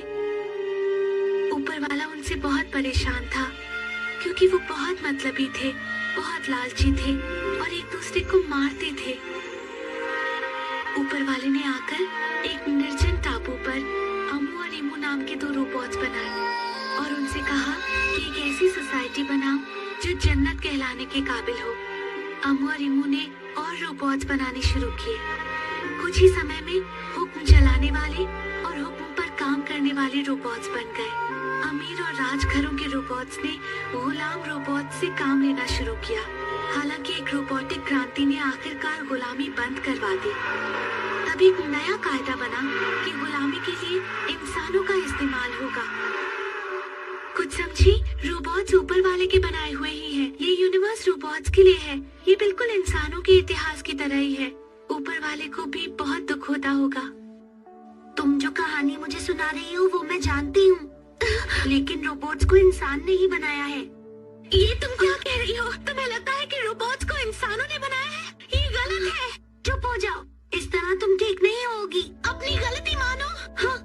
ऊपर वाला उनसे बहुत परेशान था क्योंकि वो बहुत मतलबी थे, बहुत लालची थे और एक दूसरे को मारते थे। ऊपर वाले ने आकर एक निर्जन टापू पर अमू और इमू नाम के 2 रोबोट्स बनाए और उनसे कहा कि एक ऐसी सोसाइटी बनाओ जो जन्नत कहलाने के काबिल हो। अमू और इमू ने और रोबोट्स बनाने शुरू किए। कुछ ही समय में हुक्म चलाने वाले और हुक्म पर काम करने वाले रोबोट्स बन गए। अमीर और राजघरों के रोबोट्स ने गुलाम रोबोट्स से काम लेना शुरू किया। हालांकि एक रोबोटिक क्रांति ने आखिरकार गुलामी बंद करवा दी। तब एक नया कायदा बना कि गुलामी के लिए इंसानों का इस्तेमाल होगा। कुछ समझी? रोबोट्स ऊपर वाले के बनाए हुए ही हैं। ये यूनिवर्स रोबोट्स के लिए है। ये बिल्कुल इंसानों के इतिहास की तरह ही है। ऊपर वाले को भी बहुत दुख होता होगा। तुम जो कहानी मुझे सुना रही हो वो मैं जानती हूँ, लेकिन रोबोट्स को इंसान ने ही बनाया है। ये तुम क्या कह रही हो? तुम्हें लगता है कि रोबोट्स को इंसानों ने बनाया है? ये गलत है। चुप हो जाओ, इस तरह तुम ठीक नहीं होगी। अपनी गलती मानो। हाँ।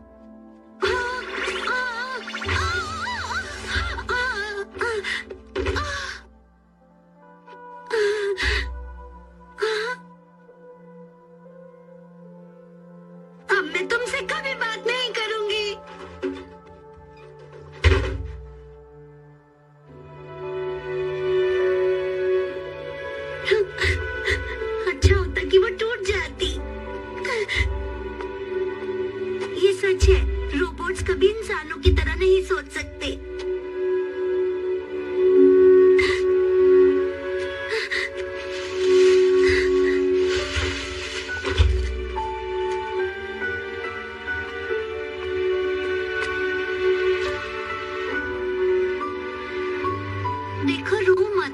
अब मैं तुमसे कभी बात नहीं करूंगी। अच्छा होता कि वो टूट जाती। ये सच है, रोबोट्स कभी इंसानों की तरह नहीं सोच सकते। देखो, रो मत।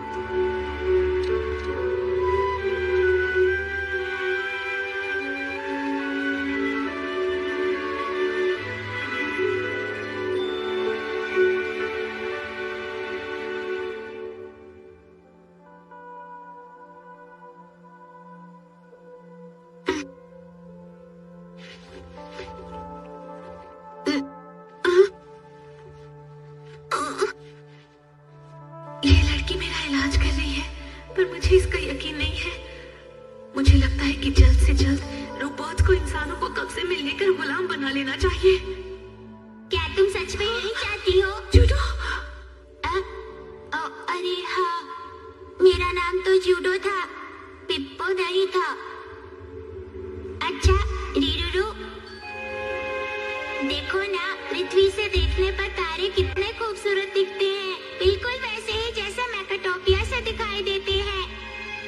ये लड़की मेरा इलाज कर रही है, पर मुझे इसका यकीन नहीं है। मुझे लगता है कि जल्द से जल्द रोबोट्स को इंसानों को कब से मिलने कर गुलाम बना लेना चाहिए। क्या तुम सच में यही चाहती हो? जूडो। अरे हाँ, मेरा नाम तो जूडो था, पिप्पो नहीं था। अच्छा रीरूरू, देखो ना, पृथ्वी से देखने पर तारे कितने खूबसूरत दिखते हैं, बिल्कुल वैसे ही जैसे मेकाटोपिया से दिखाई देते हैं।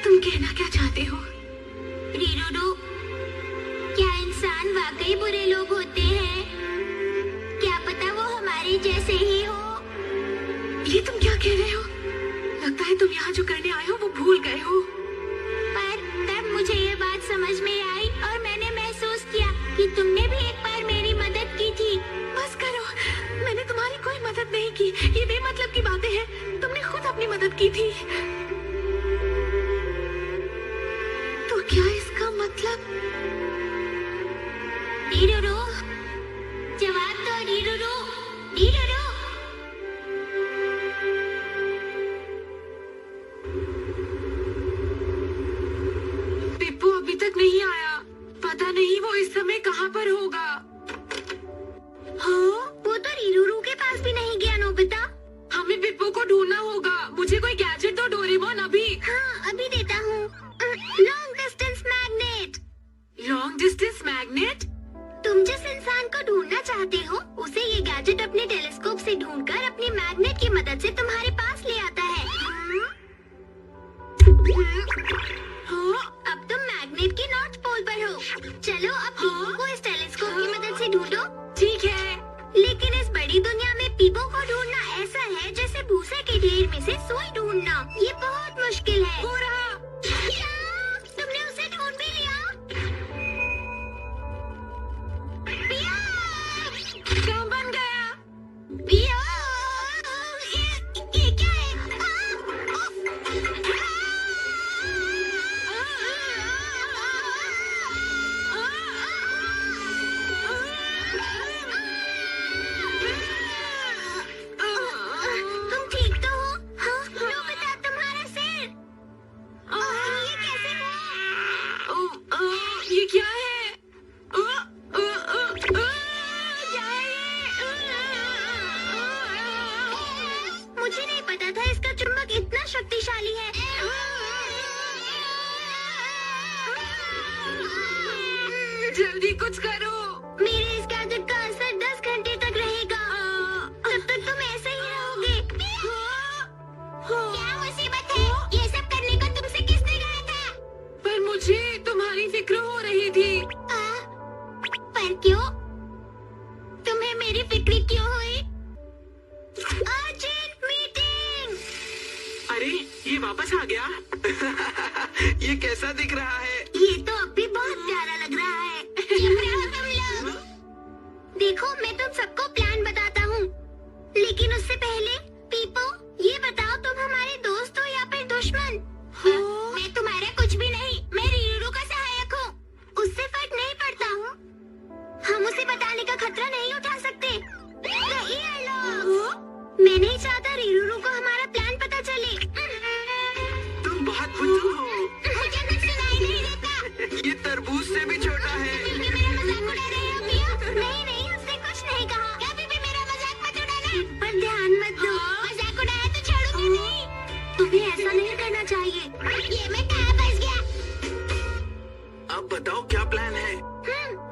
तुम कहना क्या चाहते हो? रीरूरू, क्या इंसान वाकई बुरे लोग होते हैं? क्या पता वो हमारे जैसे ही हो। ये तुम क्या कह रहे हो? लगता है तुम यहाँ जो करने आए हो वो भूल गए हो। पर तब मुझे ये बात समझ में आई और मैंने महसूस किया कि तुमने भी एक बार मेरी मदद की थी। बस करो, मैंने तुम्हारी कोई मदद नहीं की। ये बेमतलब की बातें हैं। तुमने खुद अपनी मदद की थी। तो क्या इसका मतलब? रीरूरू, जवाब दो रीरूरू, रीरूरू। पिप्पू अभी तक नहीं आया। पता नहीं वो इस समय कहाँ पर होगा। अपनी मैग्नेट की मदद से तुम्हारे पास ले आता है। अब तुम मैग्नेट के नॉर्थ पोल पर हो। चलो अब पीपो को इस टेलीस्कोप की मदद से ढूंढो। ठीक है। लेकिन इस बड़ी दुनिया में पीपो को ढूंढना ऐसा है जैसे भूसे के ढेर में से सुई ढूंढना। ये बहुत मुश्किल है। हो रहा। तुमने उसे ढूंढ भी लिया। पिया! काम बन गया। पिया! ये क्या है? तुम ठीक तो हो? हाँ, लो बता तुम्हारा सिर। ये कैसे हुआ? ये क्या है? क्या है ये? मुझे नहीं पता था इसका चुंबक इतना शक्तिशाली है। जल्दी कुछ करो। मेरे इस गैजेट का असर 10 घंटे तक रहेगा। तब तक तुम ऐसे ही रहोगे। क्या मुसीबत है? ये सब करने को तुमसे किसने कहा था? पर मुझे तुम्हारी फिक्र हो रही थी। पर क्यों? तुम्हें मेरी फिक्र क्यों हुई? Urgent meeting. अरे ये वापस आ गया। ये कैसा दिख रहा है? ये तो अब भी बहुत प्यारा लग रहा है। चुप रहो तुम लोग। देखो मैं तुम सबको प्लान बताता हूँ, लेकिन उससे पहले पीपो ये बताओ तुम हमारे दोस्त हो या फिर दुश्मन? मैं तुम्हारा कुछ भी नहीं, मैं रीरू का सहायक हूँ। उससे फर्क नहीं पड़ता हूँ। हम उसे बताने का खतरा नहीं उठा सकते। मैं नहीं चाहता रीरू को हमारा प्लान पता चले। तुम बहुत बुद्धू हो। मुझे कुछ सुनाई नहीं देता। ये तरबूज से भी छोटा है। तुम मेरा मजाक उड़ा रहे हो पिया? नहीं उसने कुछ नहीं कहा। कभी भी मेरा मजाक मत उड़ाना। पर ध्यान मत दो। मजाक उड़ाया तो छोड़ूंगी नहीं। तुम्हें ऐसा नहीं करना चाहिए। ये मैं कहाँ फंस गया? अब बताओ क्या प्लान है?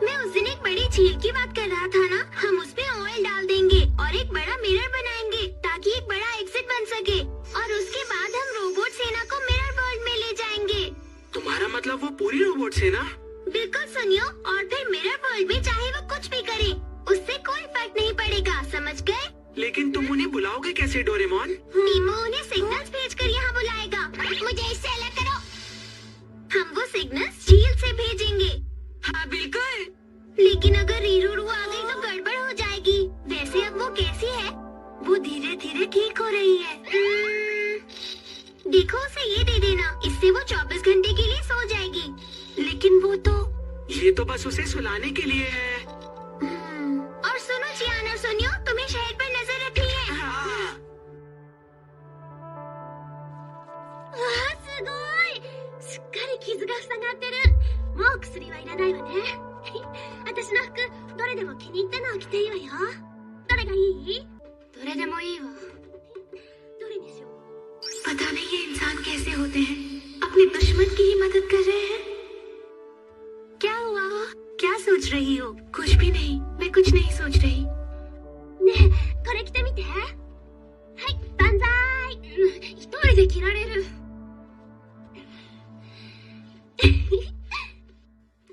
मैं उस दिन एक बड़ी झील की बात कर रहा था ना। हम उस पे ऑयल डाल देंगे और एक बड़ा मिरर बनाएंगे ताकि एक बड़ा एग्जिट बन सके। और उसके बाद हम रोबोट सेना को मिरर वर्ल्ड में ले जाएंगे। तुम्हारा मतलब वो पूरी रोबोट से ना? बिल्कुल सुनियो। और फिर मिरर वर्ल्ड में चाहे वो कुछ भी करे, उससे कोई फर्क नहीं पड़ेगा। समझ गए? लेकिन तुम उन्हें बुलाओगे कैसे डोरेमोन? पीपो उन्हें सिग्नल्स भेजकर यहाँ बुलाएगा। मुझे इससे अलग करो। हम वो सिग्नल्स झील से भेजेंगे। हाँ बिल्कुल। लेकिन अगर रीरू आ गई तो गड़बड़ हो जाएगी। वैसे अब वो कैसी है? वो धीरे धीरे ठीक हो रही है। देखो उसे ये दे देना, इससे वो 24 घंटे के लिए सो जाएगी। लेकिन वो तो ये तो बस उसे सुलाने के लिए है। और सुनो चियान और सुनियो, तुम्हें शहर पर नजर रखनी है। हाँ। पता नहीं ये इंसान कैसे होते हैं, अपने दुश्मन की ही मदद कर रहे हैं। क्या हुआ? क्या सोच रही हो? कुछ भी नहीं, मैं कुछ नहीं सोच रही।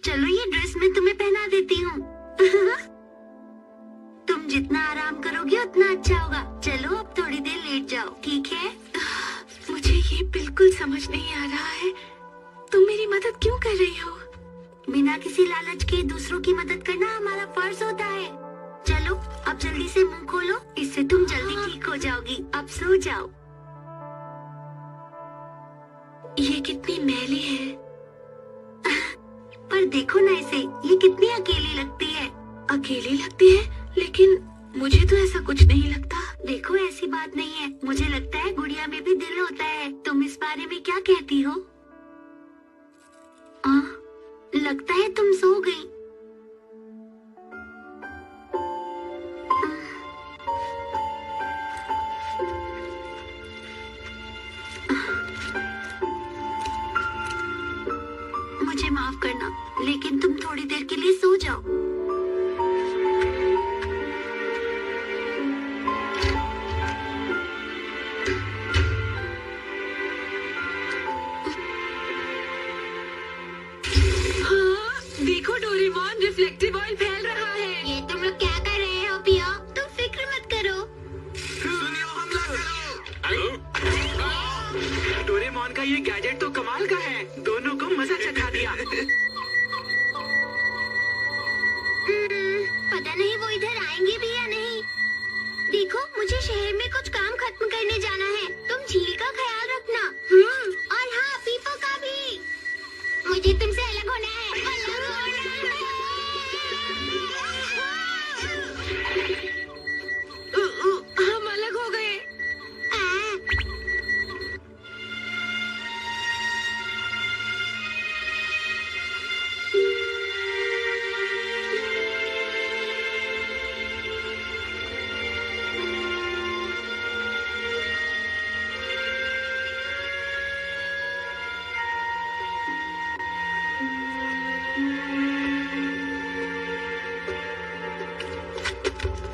चलो ये ड्रेस मैं तुम्हें पहना देती हूँ। तुम जितना आराम करोगे उतना अच्छा होगा। चलो अब थोड़ी देर लेट जाओ, ठीक है? मुझे ये बिल्कुल समझ नहीं आ रहा है, तुम मेरी मदद क्यों कर रही हो? बिना किसी लालच के दूसरों की मदद करना हमारा फर्ज होता है। चलो अब जल्दी से मुंह खोलो, इससे तुम जल्दी ठीक हो जाओगी। अब सो जाओ। ये कितनी मैली है। पर देखो ना इसे, ये कितनी अकेली लगती है। अकेली लगती है, लेकिन मुझे तो ऐसा कुछ नहीं लगता। देखो ऐसी बात नहीं है, मुझे लगता है गुड़िया में भी दिल होता है। तुम इस बारे में क्या कहती हो? लगता है तुम सो गई। मुझे माफ करना, लेकिन तुम थोड़ी देर के लिए सो जाओ। एक्टिव ऑयल फैल रहा है। ये तुम लोग क्या कर रहे हो पियो? तुम फिक्र मत करो। सुनियो, हमला करो। डोरेमोन का ये गैजेट तो कमाल का है, दोनों को मजा चखा दिया। पता नहीं वो इधर आएंगे भी या नहीं। देखो, मुझे शहर में कुछ काम खत्म करने जाना है। तुम झील का ख्याल रखना। और हाँ, पीपो का भी। मुझे तुमसे अलग होना है, अलग होना है। हम अलग हो गए।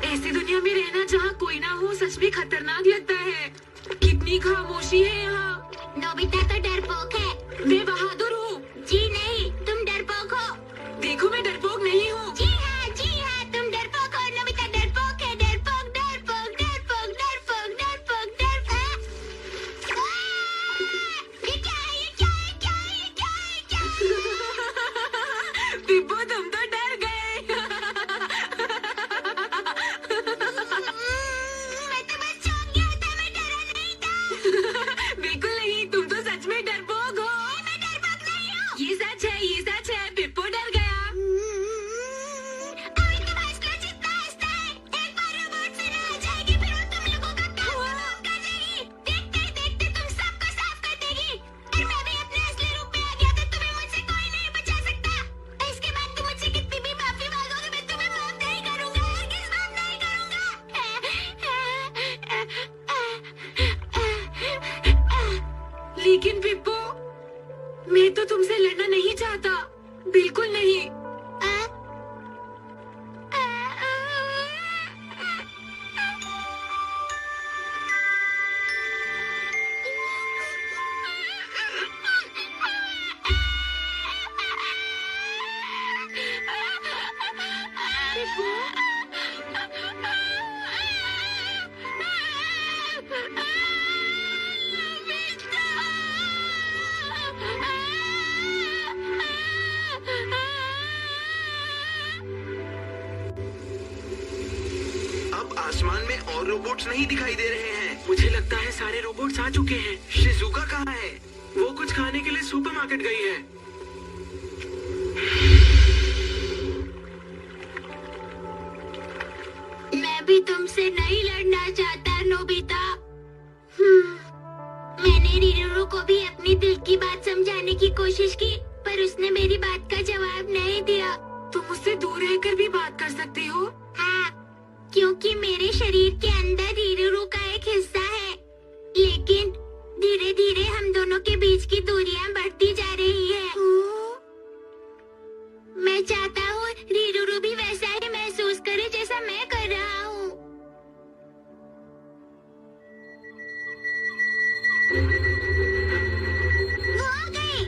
ऐसी दुनिया में रहना जहाँ कोई ना हो सच में खतरनाक लगता है। कितनी खामोशी है यहाँ। नोबिता तो डरपोक है। मैं बहादुर हूँ। जी नहीं, तुम डरपोक हो। देखो, मैं डरपोक नहीं हूँ। जी हाँ, तुम डरपोक हो। नोबिता डरपोक है। डरपोक, डरपोक, डरपोक, डरपोक, डरपोक, डरपोक। ये क्या है? ये क्या है? क्या है? ये क्या है? क्या है? पिप्पो, तुम तो डर गए। मैं तो बस चौंक गया था, मैं डरा नहीं था। बिल्कुल नहीं, तुम तो सच में डरपोक हो। मैं डरपोक नहीं हूँ। ये सच है, ये सच है। पिप्पो डर गया। अभी तुम हंस लो जितना हंसता है। एक बार रोबोट से ना आ जाएगी, फिर वो तुम लोगों का काम खत्म कर देगी। देखते ही देखते तुम सबको साफ कर देगी। और मैं भी अपने असली रूप में आ गया तो तुम्हें मुझसे कोई नहीं बचा सकता। इसके बाद तुम मुझसे कितनी भी माफी मांगोगे, मैं तुम्हें माफ नहीं करूंगा। हरगिज़ माफ नहीं करूंगा। लेकिन पिप्पो, मैं तो तुमसे लड़ना नहीं चाहता। बिल्कुल नहीं। अब आसमान में और रोबोट्स नहीं दिखाई दे रहे हैं। मुझे लगता है सारे रोबोट्स आ चुके हैं। शिजुका कहाँ है? वो कुछ खाने के लिए सुपरमार्केट गई है। मैं भी तुमसे नहीं लड़ना चाहता, नोबिता। मैंने रिरुरू को भी अपनी दिल की बात समझाने की कोशिश की, पर उसने मेरी बात का जवाब नहीं दिया। तुम मुझसे दूर रहकर भी बात कर सकती हो। हाँ, क्योंकि मेरे शरीर के अंदर रिरुरू का एक हिस्सा है। लेकिन धीरे धीरे हम दोनों के बीच की दूरियां बढ़ती जा रही है। मैं चाहता हूँ रिरुरू भी वैसा ही महसूस करे जैसा मैं कर रहा हूँ। वो आ गए।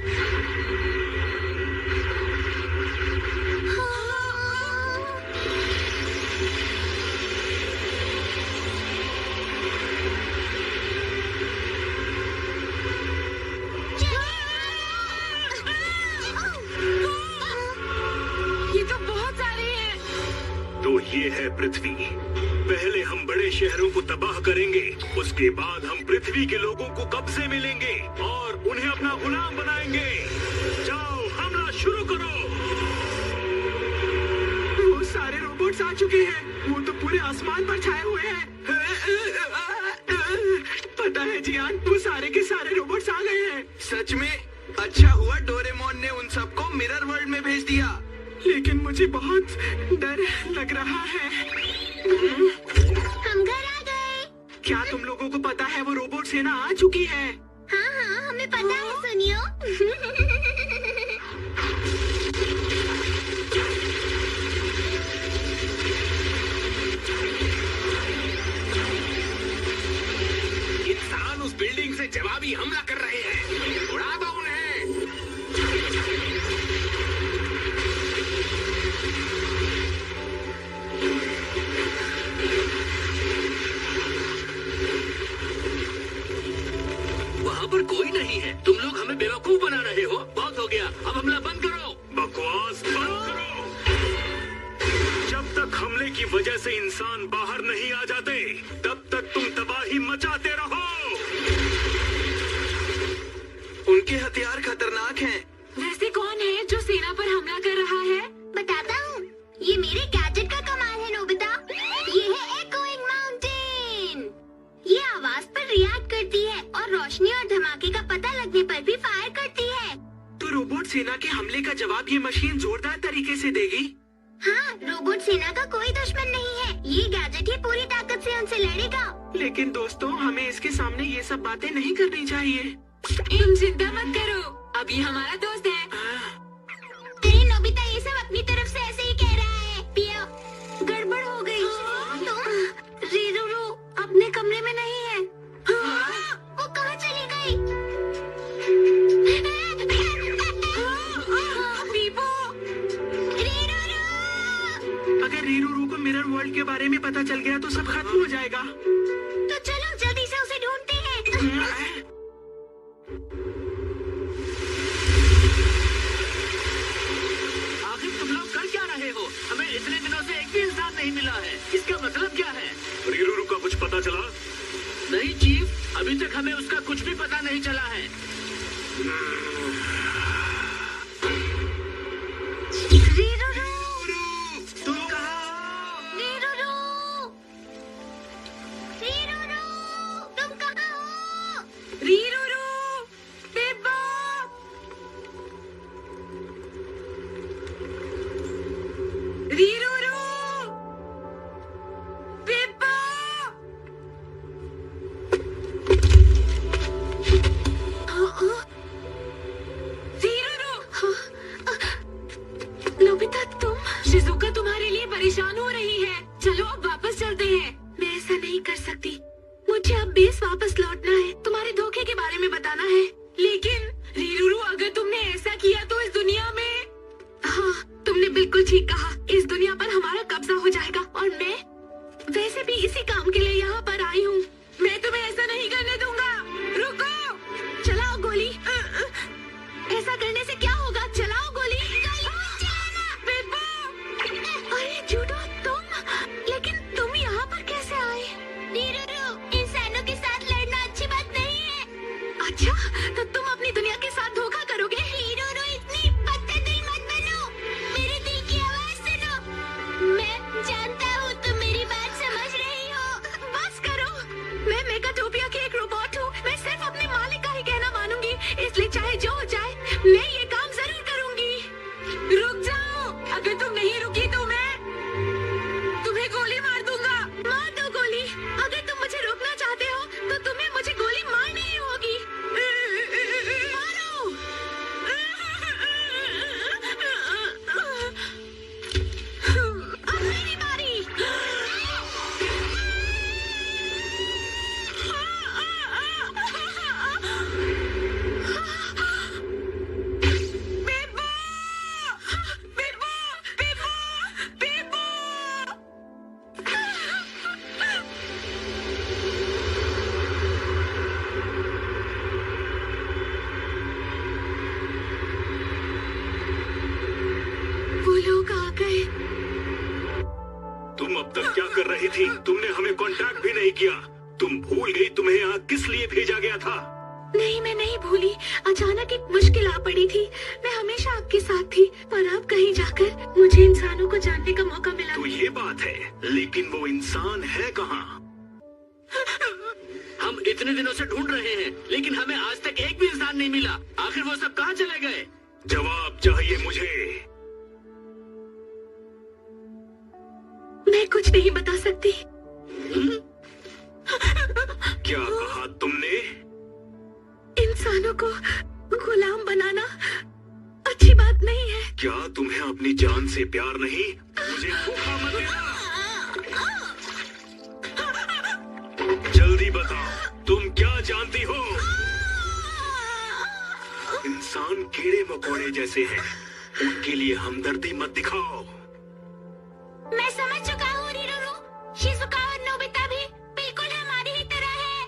ये तो बहुत सारे हैं। तो ये है पृथ्वी। पहले हम बड़े शहरों को तबाह करेंगे, उसके बाद हम पृथ्वी के लोगों को कब्जे में लेंगे और उन्हें अपना गुलाम बनाएंगे। जाओ, हमला शुरू करो। वो सारे रोबोट्स आ चुके हैं। वो तो पूरे आसमान पर छाए हुए हैं। पता है जियान, वो सारे के सारे रोबोट्स आ गए हैं। सच में? अच्छा हुआ डोरेमोन ने उन सबको मिरर वर्ल्ड में भेज दिया। लेकिन मुझे बहुत डर लग रहा है। हम घर आ गए। क्या तुम लोगों को पता है वो रोबोट सेना आ चुकी है? हाँ हाँ, हमें पता है, सुनियो। इंसान उस बिल्डिंग से जवाबी हमला कर रहे हैं। उड़ा दो उन्हें। पर कोई नहीं है। तुम लोग हमें बेवकूफ बना रहे हो। बहुत हो गया, अब हमला बंद करो। बकवास बंद करो। जब तक हमले की वजह से इंसान बाहर नहीं आ जाते, तब तक तुम तबाही मचाते रहो। उनके हथियार खतरनाक हैं। वैसे कौन है जो सेना पर हमला कर रहा है? बताता हूँ, ये मेरे गैजेट का कमाल है नोबिता। ये है एकोइंग माउंटेन। ये आवाज पर रिएक्ट करती है और रोशनी और धमाके का पता लगने पर भी फायर करती है। तो रोबोट सेना के हमले का जवाब ये मशीन जोरदार तरीके से देगी। हाँ, रोबोट सेना का कोई दुश्मन नहीं है। ये गैजेट ही पूरी ताकत से उनसे लड़ेगा। लेकिन दोस्तों, हमें इसके सामने ये सब बातें नहीं करनी चाहिए। तुम चिंता मत करो, अब ये हमारा दोस्त है। अरे नोबिता, ये सब अपनी तरफ से ऐसे ही कह रहा है। पिया, गड़बड़ हो गई। तुम रीरूरू अपने कमरे में नहीं है। वो कहाँ चली गई? पीपू, रीरूरू! अगर रीरूरू को मिरर वर्ल्ड के बारे में पता चल गया तो सब खत्म हो जाएगा। तो चलो जल्दी से उसे ढूंढते हैं। आखिर तुम लोग कर क्या रहे हो? हमें इतने दिनों से एक भी इंसान नहीं मिला है। इसका मतलब क्या है? रीरूरू का कुछ पता चला? नहीं चीफ, अभी तक हमें उसका कुछ भी पता नहीं चला है। रीरूरू! तुम कहाँ हो? रीरूरू! रीरूरू! तुम कहाँ हो? रीरूरू, पीपू। रीरूरू, पीपू। रीरूरू, नोबिता, तुम? शिजुका तुम्हारे लिए परेशान हो रही है। चलो अब वापस चलते हैं। मैं ऐसा नहीं कर सकती। मुझे अब बेस वापस लौटना है। तुम्हारे धोखे के बारे में बताना है। लेकिन रीरूरू, अगर तुमने ऐसा किया तो इस दुनिया में... हाँ, तुमने बिल्कुल ठीक कहा। इस दुनिया पर हमारा कब्जा हो जाएगा और मैं वैसे भी इसी काम के लिए यहाँ पर आई हूँ। मैं तुम्हें ऐसा नहीं करने दूंगा। रुको, चलाओ गोली। ऐसा करने से क्या होगा? चलाओ गोली। पीपू! अरे जूडो, तुम? लेकिन तुम यहाँ पर कैसे आए? रीरूरू, इंसानों के साथ लड़ना अच्छी बात नहीं है। अच्छा, तो तुम अपनी दुनिया के साथ धोखा करोगे? रीरूरू, इतनी पत्थरदिल मत बनो। मेरे दिल की आवाज सुनो। मैं जानता हूँ तुम मेरी बात समझ रही हो। बस करो। मैं मेगाटोपिया की एक रोबोट हूँ। मैं सिर्फ अपने मालिक का ही कहना मानूंगी। इसलिए चाहे जो हो जाए, मैं ये काम जरूर करूंगी। रुक जाओ, अगर तुम नहीं रुकी तो मैं तुम्हें गोली मार दूंगा। मार दो गोली। अगर तुम मुझे रोकना चाहते हो तो तुम्हें मुझे गोली मारनी ही होगी। मारो। अब मेरी बारी। पीपू! पीपू! पीपू! पीपू! वो लोग आ गए। तुम अब तक क्या कर रही थी? तुमने हमें कांटेक्ट भी नहीं किया। तुम भूल गई तुम्हें यहाँ किस लिए भेजा गया था? नहीं, मैं नहीं भूली। अचानक एक मुश्किल आ पड़ी थी। मैं हमेशा आपके साथ थी, पर अब कहीं जाकर मुझे इंसानों को जानने का मौका मिला। तो ये बात है, लेकिन वो इंसान है कहाँ? हम इतने दिनों से ढूंढ रहे हैं, लेकिन हमें आज तक एक भी इंसान नहीं मिला। आखिर वो सब कहाँ चले गए? जवाब चाहिए मुझे। मैं कुछ नहीं बता सकती। क्या कहा तुमने? इंसानों को गुलाम बनाना अच्छी बात नहीं है। क्या तुम्हें अपनी जान से प्यार नहीं? मुझे धोखा मत देना। जल्दी बताओ, तुम क्या जानती हो? इंसान कीड़े मकोड़े जैसे हैं। उनके लिए हमदर्दी मत दिखाओ। मैं समझ चुका हूँ रीरूरू। शिजुका और नोबिता भी बिल्कुल हमारी ही तरह है।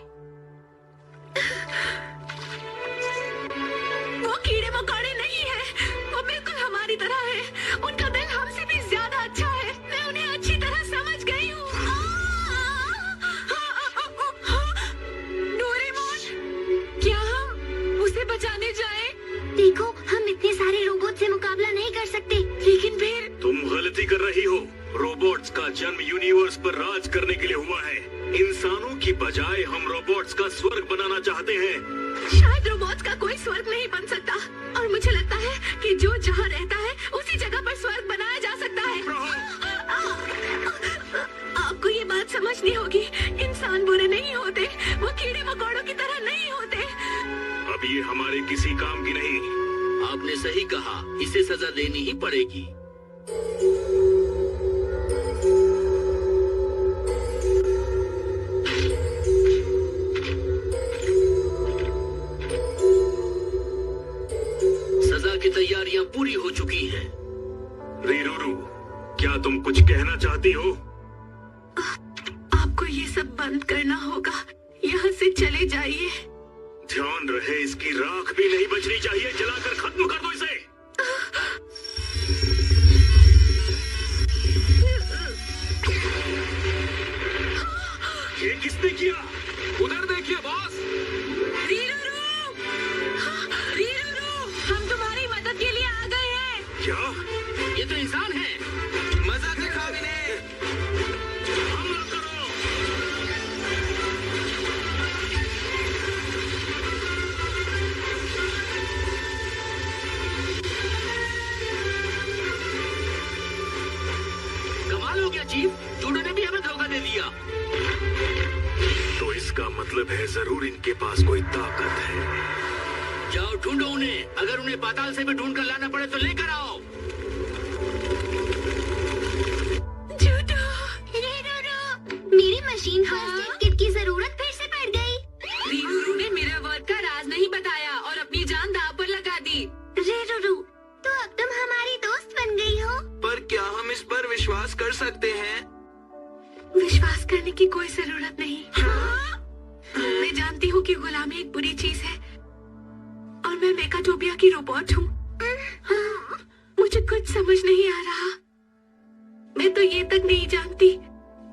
रही हो। रोबोट्स का जन्म यूनिवर्स पर राज करने के लिए हुआ है। इंसानों की बजाय हम रोबोट्स का स्वर्ग बनाना चाहते हैं। शायद रोबोट्स का कोई स्वर्ग नहीं बन सकता, और मुझे लगता है कि जो जहाँ रहता है उसी जगह पर स्वर्ग बनाया जा सकता है। आपको ये बात समझनी होगी, इंसान बुरे नहीं होते, वो कीड़े मकोड़ों की तरह नहीं होते। अब ये हमारे किसी काम की नहीं। आपने सही कहा, इसे सजा देनी ही पड़ेगी। सजा की तैयारियां पूरी हो चुकी हैं। रीरूरू, क्या तुम कुछ कहना चाहती हो? आपको ये सब बंद करना होगा, यहाँ से चले जाइए। ध्यान रहे, इसकी राख भी नहीं बचनी चाहिए। जलाकर खत्म कर दो इसे। ये किसने किया? उधर देखिए बॉस। रीरूरू! रीरूरू! हम तुम्हारी मदद के लिए आ गए हैं। क्या? ये तो इंसान है। मजा दिखाओ इन्हें। हमला करो। कमाल हो गया चीफ, जूडो ने भी हमें धोखा दे दिया। तो इसका मतलब है जरूर इनके पास कोई ताकत है। जाओ ढूंढो उन्हें, अगर उन्हें पाताल से भी ढूंढ कर लाना पड़े तो लेकर आओ। जूडो! मेरी मशीन फर्स्ट एड किट की जरूरत फिर से पड़ गई। रीरूरू ने मेरा वर्ड का राज नहीं बताया और अपनी जान दांव पर लगा दी। रीरूरू, तो अब तुम हमारी दोस्त बन गई हो। पर क्या हम इस पर विश्वास कर सकते हैं? विश्वास करने की कोई जरूरत नहीं। मैं जानती हूँ कि गुलामी एक बुरी चीज है, और मैं मेकाटोपिया की रोबोट हूँ। मुझे कुछ समझ नहीं आ रहा। मैं तो ये तक नहीं जानती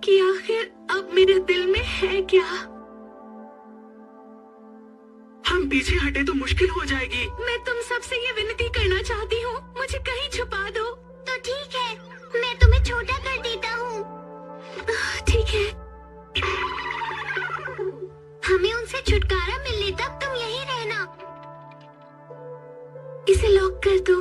कि आखिर अब मेरे दिल में है क्या। हम पीछे हटे तो मुश्किल हो जाएगी। मैं तुम सबसे ये विनती करना चाहती हूँ, मुझे कहीं छुपा दो। तो ठीक है, मैं तुम्हें छोटा कर देता हूँ। ठीक है। हमें उनसे छुटकारा मिलने तक तुम यहीं रहना। इसे लॉक कर दो।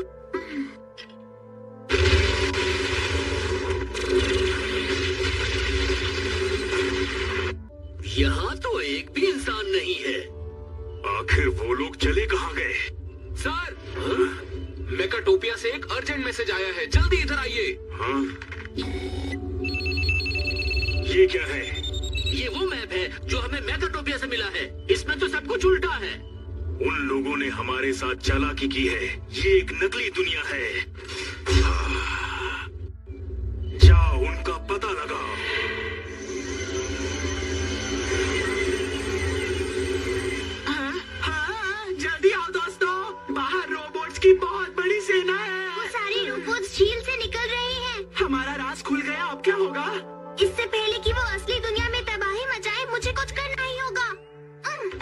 यहाँ तो एक भी इंसान नहीं है। आखिर वो लोग चले कहाँ गए? सर, मेकाटोपिया से एक अर्जेंट मैसेज आया है, जल्दी इधर आइए। हाँ? ये क्या है? ये वो मैप है जो हमें मेकाटोपिया से मिला है। इसमें तो सब कुछ उल्टा है। उन लोगों ने हमारे साथ चालाकी की है। ये एक नकली दुनिया है। जाओ, उनका पता लगाओ। हाँ, जल्दी आओ दोस्तों, बाहर रोबोट्स की बहुत बड़ी सेना है। वो सारे रोबोट्स झील से निकल रहे हैं। हमारा राज खुल गया, अब क्या होगा? इससे पहले कि वो असली दुनिया में तबाही मचाए, मुझे कुछ करना ही होगा।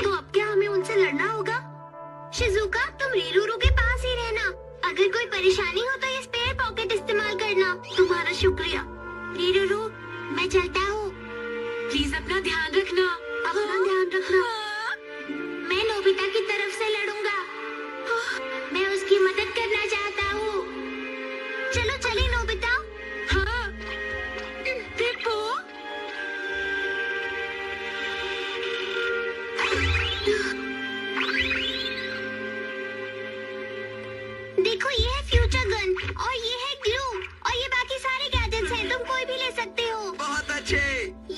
तो अब क्या हमें उनसे लड़ना होगा? शिजुका, तुम रीरूरू के पास ही रहना। अगर कोई परेशानी हो तो ये स्पेयर पॉकेट इस्तेमाल करना। तुम्हारा शुक्रिया। रीरूरू, मैं चलता हूँ। प्लीज अपना ध्यान रखना। अपना ध्यान रखना। मैं नोबिता की तरफ से लड़ूंगा। मैं उसकी मदद करना चाहता हूँ। चलो चले नोबिता। हाँ, पिप्पू। देखो, ये है फ्यूचर गन और ये है ग्लू और ये बाकी सारे गैजेट्स हैं। तुम कोई भी ले सकते हो। बहुत अच्छे।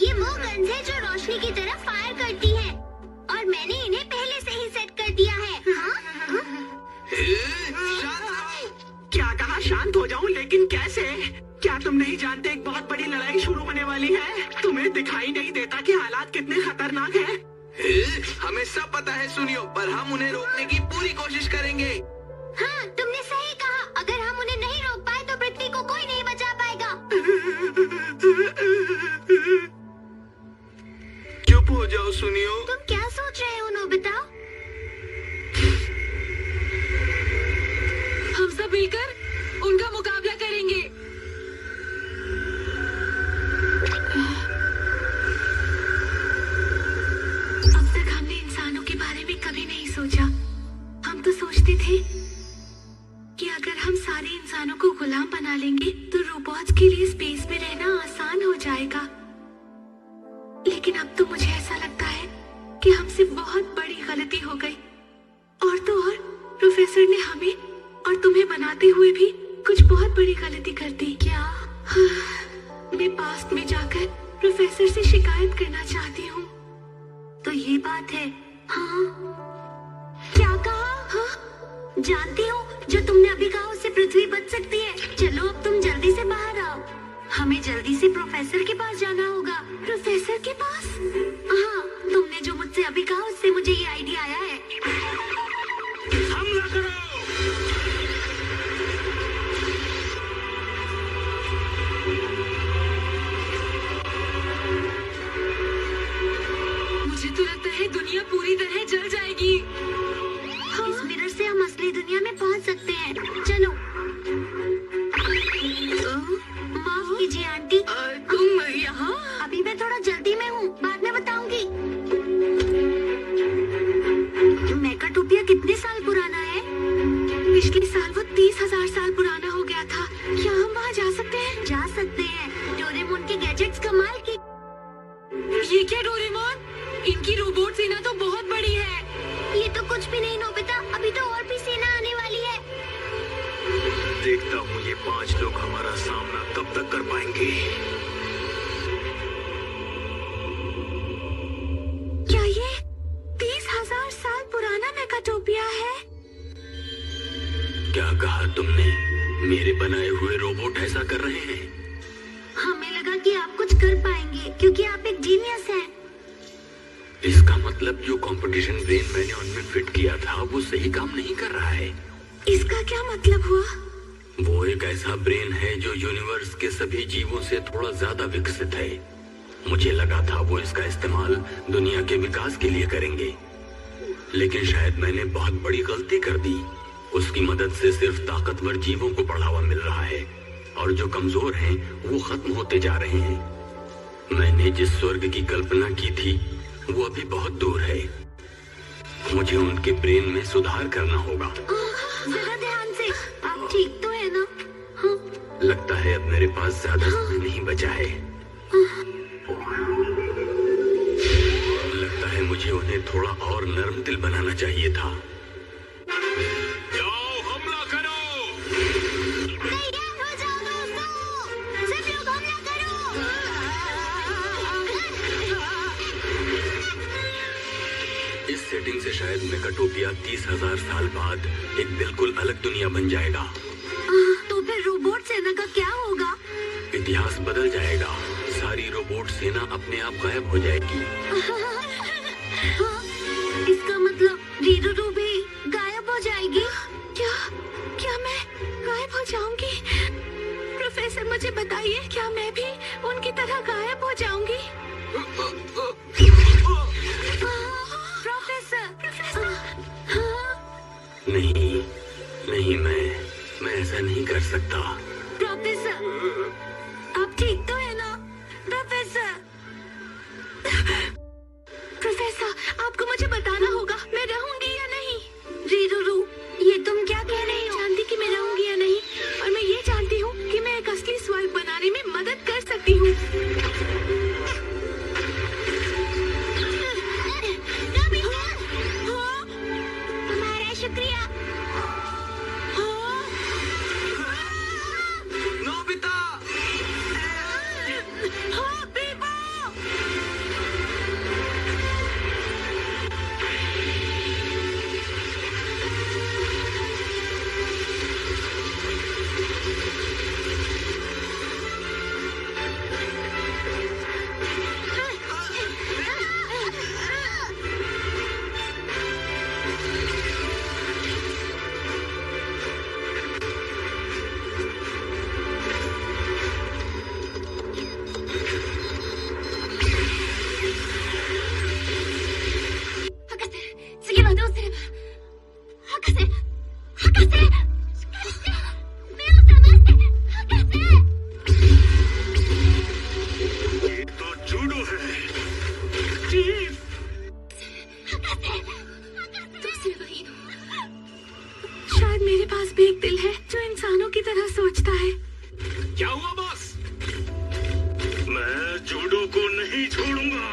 ये वो गन्स है जो रोशनी की तरफ फायर करती है, और मैंने इन्हें पहले से ही सेट कर दिया है। शांत रहो। क्या कहा शांत हो जाऊं, लेकिन कैसे? क्या तुम नहीं जानते एक बहुत बड़ी लड़ाई शुरू होने वाली है? तुम्हें दिखाई नहीं देता कि हालात कितने खतरनाक हैं? हमें सब पता है सुनियो, पर हम उन्हें रोकने की पूरी कोशिश करेंगे। हाँ, तुमने सही कहा। अगर हम उन्हें नहीं रोक पाए तो पृथ्वी को कोई नहीं बचा पाएगा। चुप हो जाओ सुनियो। तुम क्या सोच रहे हो नोबिता? हम सब मिलकर उनका मुकाबला करेंगे। कि हमसे बहुत बड़ी गलती हो गई। और तो और प्रोफेसर ने हमें और तुम्हें बनाते हुए भी कुछ बहुत बड़ी गलती कर दी। क्या? मैं पास्ट में जाकर प्रोफेसर से शिकायत करना चाहती हूँ। तो ये बात है। हाँ, क्या कहा? हाँ, जानती हूँ जो तुमने अभी कहा उससे पृथ्वी बच सकती है। चलो अब तुम जल्दी से बाहर आओ, हमें जल्दी से प्रोफेसर के पास जाना होगा। प्रोफेसर के पास? हाँ, तुमने जो मुझसे अभी कहा उससे मुझे ये आइडिया आया है। हमला करो। मुझे तो लगता है दुनिया पूरी तरह जल जाएगी। इस मिरर से हम असली दुनिया में पहुंच सकते हैं। चलो। माफ कीजिए आंटी, तुम यहाँ? अभी मैं थोड़ा जल्दी में हूँ, बाद में बताऊंगी। मेकाटोपिया कितने साल पुराना है? पिछले साल वो 30,000 साल पुराना हो गया था। क्या हम वहाँ जा सकते हैं? जा सकते हैं। डोरेमोन के गैजेट्स कमाल की। ये क्या डोरेमोन? इनकी रोबोट सेना तो बहुत बड़ी है। ये तो कुछ भी नहीं नोबिता, अभी तो और भी सेना आने वाली है। देखता हूँ ये 5 लोग हमारा सामना कब तक कर पाएंगे। क्या ये 30,000 साल पुराना मेकाटोपिया है? क्या कहा तुमने? मेरे बनाए हुए रोबोट ऐसा कर रहे हैं? हमें लगा कि आप कुछ कर पाएंगे क्योंकि आप एक जीनियस हैं। इसका मतलब जो कंपटीशन ब्रेन मैंने उनमें फिट किया था वो सही काम नहीं कर रहा है। इसका क्या मतलब हुआ? वो एक ऐसा ब्रेन है जो यूनिवर्स के सभी जीवों से थोड़ा ज्यादा विकसित है। मुझे लगा था वो इसका इस्तेमाल दुनिया के विकास के लिए करेंगे, लेकिन शायद मैंने बहुत बड़ी गलती कर दी। उसकी मदद से सिर्फ ताकतवर जीवों को बढ़ावा मिल रहा है और जो कमजोर हैं वो खत्म होते जा रहे हैं। मैंने जिस स्वर्ग की कल्पना की थी वो अभी बहुत दूर है। मुझे उनके ब्रेन में सुधार करना होगा। जरा ध्यान से, आप ठीक तो है ना? हाँ। लगता है अब मेरे पास ज्यादा समय नहीं बचा है। लगता है मुझे उन्हें थोड़ा और नर्म दिल बनाना चाहिए था। जाओ, हमला करो। तैयार हो जाओ दोस्तों, सब लोग हमला करो। इस सेटिंग से शायद मेकाटोपिया 30,000 साल बाद एक बिल्कुल अलग दुनिया बन जाएगा। तो फिर रोबोट सेना का क्या होगा? इतिहास बदल जाएगा। सारी रोबोट सेना अपने आप गायब हो जाएगी। इसका मतलब रीरू भी गायब हो जाएगी? क्या मैं गायब हो जाऊंगी? प्रोफेसर मुझे बताइए, क्या मैं भी उनकी तरह गायब हो जाऊंगी? प्रोफेसर। नहीं, मैं ऐसा नहीं कर सकता। प्रोफेसर, आप ठीक तो है ना? प्रोफेसर, आपको मुझे बताना होगा मैं रहूंगी या नहीं। रीरू, ये तुम क्या कह रही हो? जानती कि मैं रहूंगी या नहीं, और मैं ये जानती हूँ कि मैं एक असली स्वर्ग बनाने में मदद कर सकती हूँ। तुम्हारा शुक्रिया। नोबिता! मैं जूडो को नहीं छोड़ूंगा।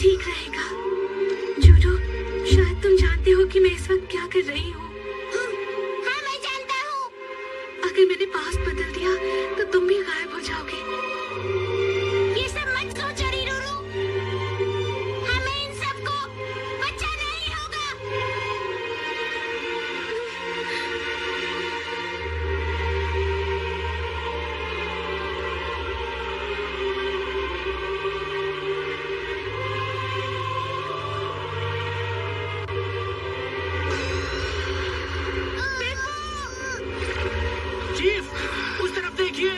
ठीक रहेगा। जूडो, शायद तुम जानते हो कि मैं इस वक्त क्या कर रही हूँ। हाँ, मैं जानता हूँ। अगर मैंने पास बदल दिया तो तुम भी गायब हो जाओगे। ये सब मत सोचो रीरूरू। हमें इन सबको बचाना ही होगा। चीफ, उस तरफ देखिए।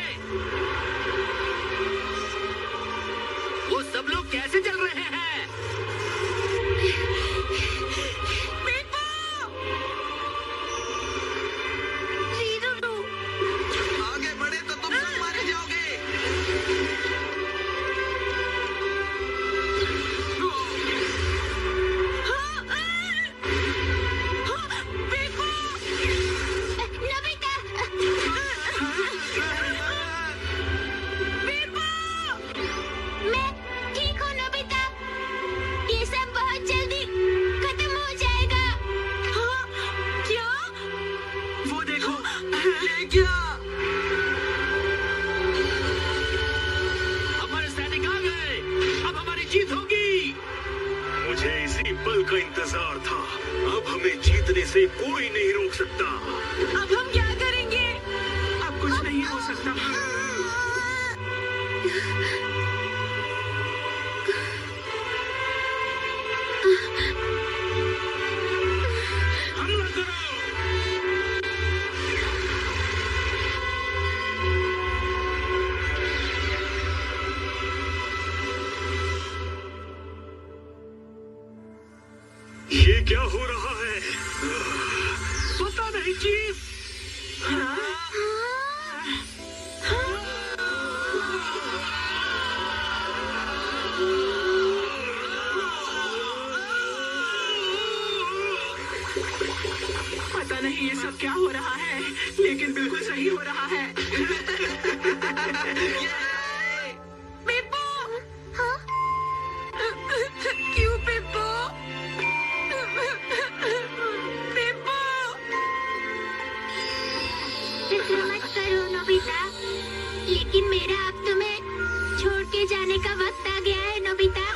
वो सब लोग कैसे चल रहे हैं? रीरूरू, आगे बढ़े तो तुम सब मारे जाओगे। नोबिता, मैं ठीक हूँ नोबिता। ये सब बहुत जल्दी खत्म हो जाएगा। क्या? वो देखो। ये क्या? हमारे सैनिक आ गए। अब हमारी जीत होगी। मुझे इसी पल का इंतजार था। अब हमें जीतने से कोई नहीं रोक सकता। अब हम क्या करेंगे? अब कुछ नहीं हो सकता। हमला करो। ये क्या हो रहा है? पता नहीं चीफ। पता नहीं ये सब क्या हो रहा है, लेकिन बिल्कुल सही हो रहा है। पिप्पो! क्यों पिप्पो? पिप्पो! फिक्र मत करो नोबिता, लेकिन मेरा अब तुम्हें छोड़ के जाने का वक्त आ गया है नोबिता।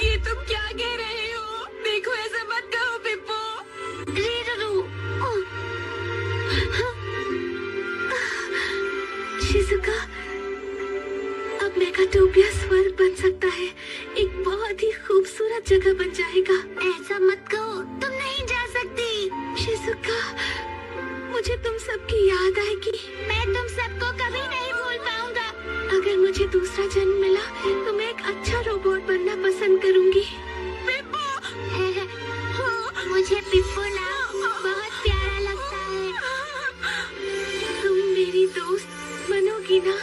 ये तुम क्या कह रहे हो? देखो, ऐसा मत कहो पिप्पो। रीरूरू, शिजुका, अब मेगाटोपिया स्वर्ग बन सकता है। एक बहुत ही खूबसूरत जगह बन जाएगा। ऐसा मत कहो, तुम नहीं जा सकती। शिजुका, मुझे तुम सबकी याद आएगी। मैं तुम सबको कभी नहीं भूल पाऊंगा। अगर मुझे दूसरा जन्म मिला तो मैं एक अच्छा रोबोट बनना पसंद करूंगी। पिप्पो! मुझे पिप्पो नाम बहुत प्यारा लगता है। तुम मेरी दोस्त बनोगी ना?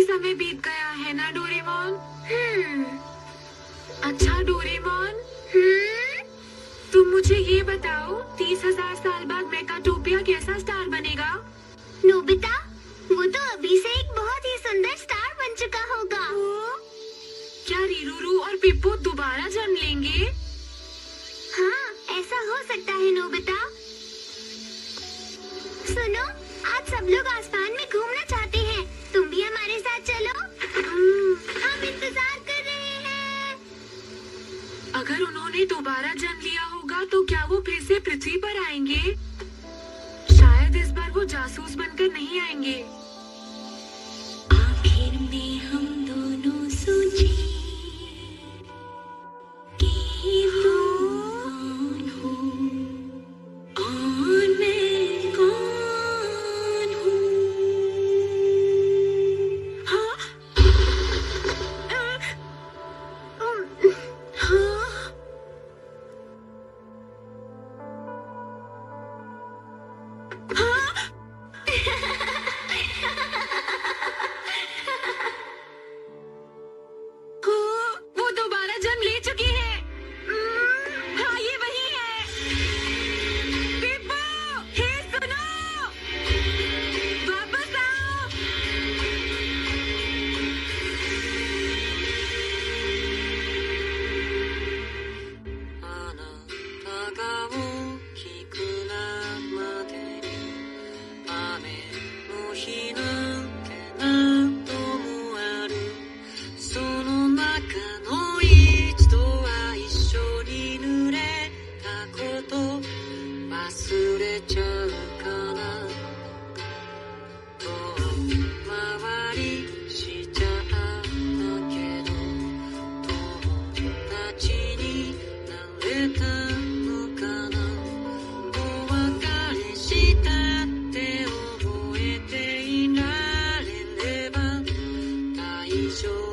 समय बीत गया है ना डोरेमोन। अच्छा डोरेमोन, तुम मुझे ये बताओ 30,000 साल बाद मेगाटोपिया कैसा स्टार बनेगा? नोबिता, वो तो अभी से एक बहुत ही सुंदर स्टार बन चुका होगा। क्या रीरूरू और पिप्पो दोबारा जन्म लेंगे? हाँ, ऐसा हो सकता है नोबिता। सुनो, आज सब लोग आसमान में घूमना चाहते हैं, तुम भी हमारे साथ चलो। शो